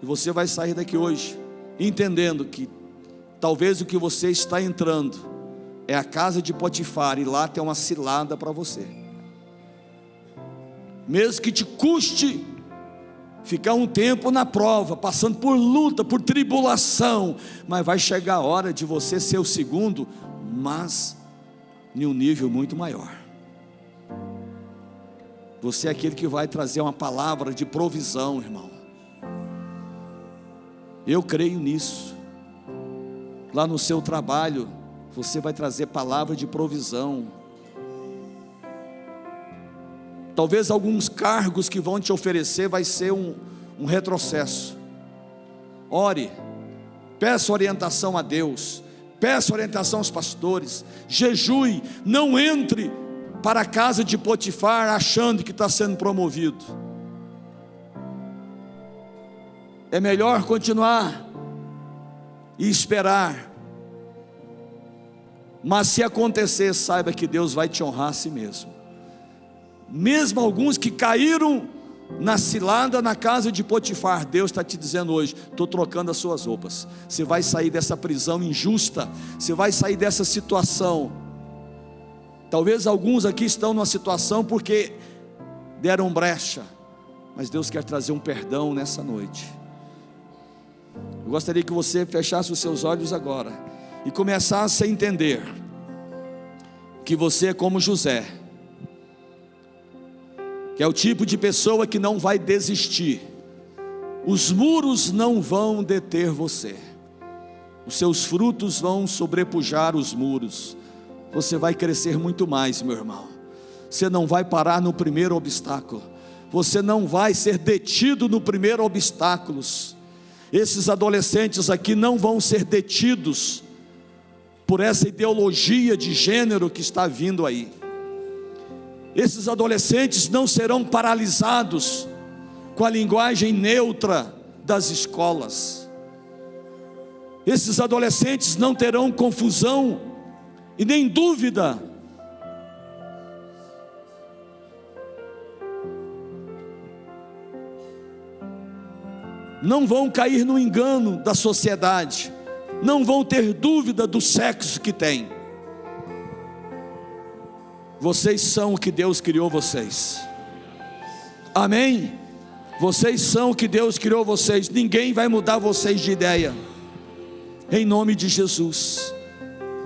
e você vai sair daqui hoje entendendo que talvez o que você está entrando é a casa de Potifar, e lá tem uma cilada para você. Mesmo que te custe ficar um tempo na prova, passando por luta, por tribulação, mas vai chegar a hora de você ser o segundo, mas em um nível muito maior. Você é aquele que vai trazer uma palavra de provisão, irmão. Eu creio nisso. Lá no seu trabalho, você vai trazer palavra de provisão. Talvez alguns cargos que vão te oferecer vai ser um retrocesso. Ore, peça orientação a Deus, peça orientação aos pastores, jejue, não entre para a casa de Potifar achando que está sendo promovido. É melhor continuar e esperar. Mas se acontecer, saiba que Deus vai te honrar a si mesmo. Mesmo alguns que caíram na cilada na casa de Potifar, Deus está te dizendo hoje: estou trocando as suas roupas. Você vai sair dessa prisão injusta, você vai sair dessa situação. Talvez alguns aqui estão numa situação porque deram brecha, mas Deus quer trazer um perdão nessa noite. Eu gostaria que você fechasse os seus olhos agora e começasse a entender que você é como José, que é o tipo de pessoa que não vai desistir. Os muros não vão deter você, os seus frutos vão sobrepujar os muros. Você vai crescer muito mais, meu irmão. Você não vai parar no primeiro obstáculo, você não vai ser detido no primeiro obstáculo. Esses adolescentes aqui não vão ser detidos por essa ideologia de gênero que está vindo aí. Esses adolescentes não serão paralisados com a linguagem neutra das escolas. Esses adolescentes não terão confusão e nem dúvida. Não vão cair no engano da sociedade, não vão ter dúvida do sexo que tem. Vocês são o que Deus criou vocês. Amém? Vocês são o que Deus criou vocês. Ninguém vai mudar vocês de ideia. Em nome de Jesus.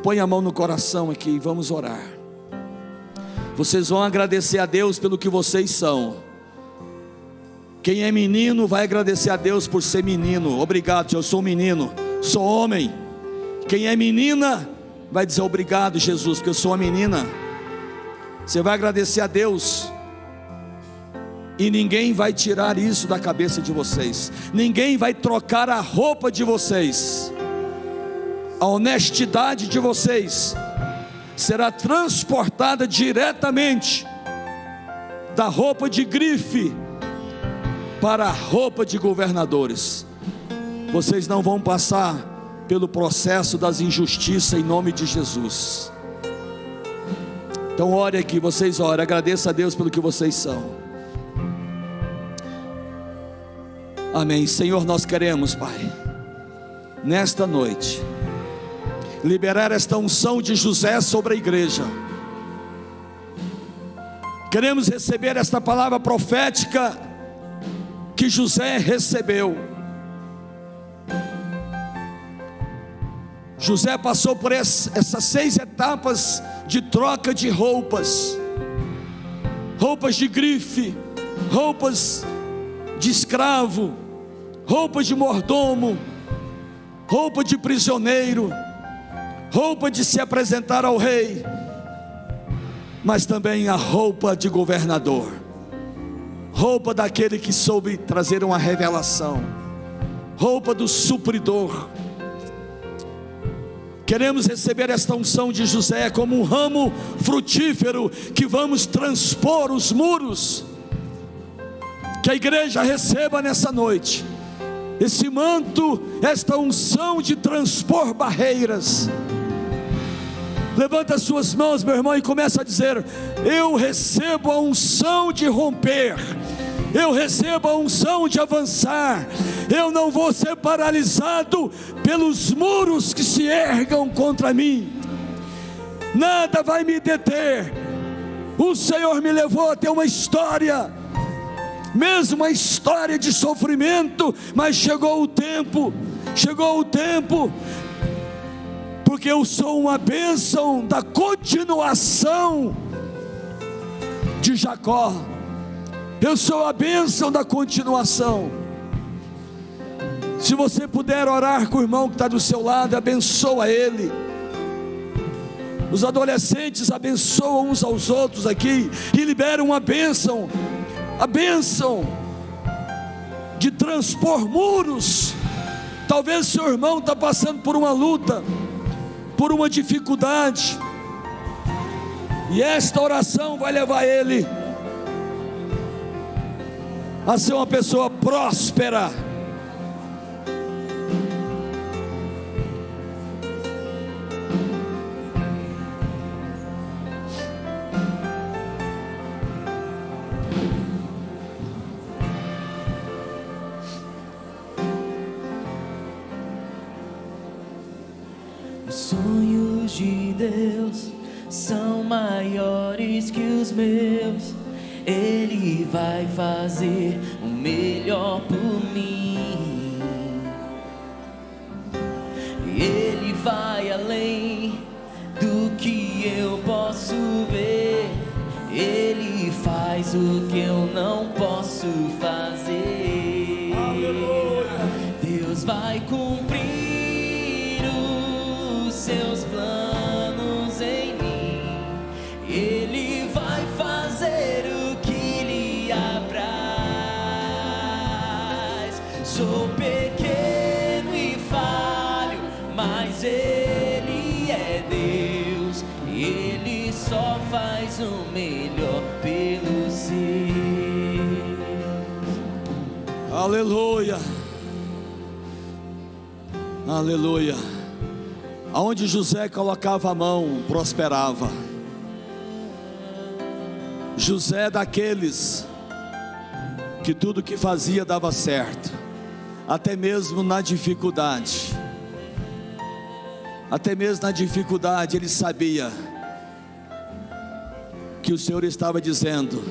Põe a mão no coração aqui e vamos orar. Vocês vão agradecer a Deus pelo que vocês são. Quem é menino vai agradecer a Deus por ser menino. Obrigado, eu sou menino, sou homem. Quem é menina vai dizer obrigado, Jesus, porque eu sou uma menina. Você vai agradecer a Deus, e ninguém vai tirar isso da cabeça de vocês. Ninguém vai trocar a roupa de vocês. A honestidade de vocês será transportada diretamente da roupa de grife para a roupa de governadores. Vocês não vão passar pelo processo das injustiças em nome de Jesus. Então ore aqui, vocês orem, agradeça a Deus pelo que vocês são. Amém. Senhor, nós queremos, Pai, nesta noite, liberar esta unção de José sobre a igreja. Queremos receber esta palavra profética que José recebeu. José passou por essas 6 etapas de troca de roupas. Roupas de grife, roupas de escravo, roupas de mordomo, roupa de prisioneiro, roupa de se apresentar ao rei, mas também a roupa de governador, roupa daquele que soube trazer uma revelação, roupa do supridor. Queremos receber esta unção de José como um ramo frutífero que vamos transpor os muros. Que a igreja receba nessa noite esse manto, esta unção de transpor barreiras. Levanta as suas mãos, meu irmão, e começa a dizer: eu recebo a unção de romper, eu recebo a unção de avançar. Eu não vou ser paralisado pelos muros que se ergam contra mim. Nada vai me deter. O Senhor me levou a ter uma história, mesmo uma história de sofrimento, mas chegou o tempo, porque eu sou uma bênção da continuação de Jacó. Eu sou a bênção da continuação. Se você puder orar com o irmão que está do seu lado, abençoa ele. Os adolescentes abençoam uns aos outros aqui e liberam uma bênção, a bênção de transpor muros. Talvez seu irmão está passando por uma luta, por uma dificuldade, e esta oração vai levar ele a ser uma pessoa próspera. Os sonhos de Deus são maiores que os meus. Ele vai fazer o melhor por mim. Ele vai além do que eu posso ver. Ele faz o que eu não posso fazer. Deus vai cumprir os seus planos em mim. Ele vai fazer o que lhe apraz. Sou pequeno e falho, mas Ele é Deus. Ele só faz o melhor pelos seus. Aleluia, aleluia. Aonde José colocava a mão, prosperava. José é daqueles que tudo que fazia dava certo, até mesmo na dificuldade. Até mesmo na dificuldade ele sabia que o Senhor estava dizendo: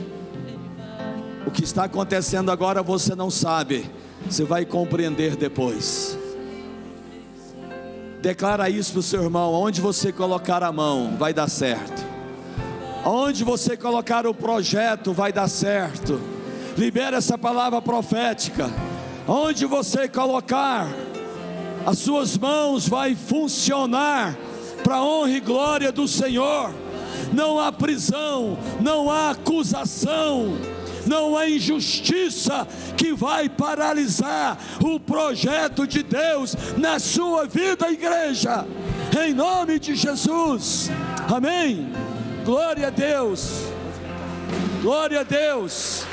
o que está acontecendo agora você não sabe, você vai compreender depois. Declara isso para o seu irmão: onde você colocar a mão vai dar certo, onde você colocar o projeto vai dar certo. Libera essa palavra profética: onde você colocar As suas mãos vai funcionar para a honra e glória do Senhor. Não há prisão, não há acusação, não há injustiça que vai paralisar o projeto de Deus na sua vida, igreja, em nome de Jesus, amém. Glória a Deus, glória a Deus.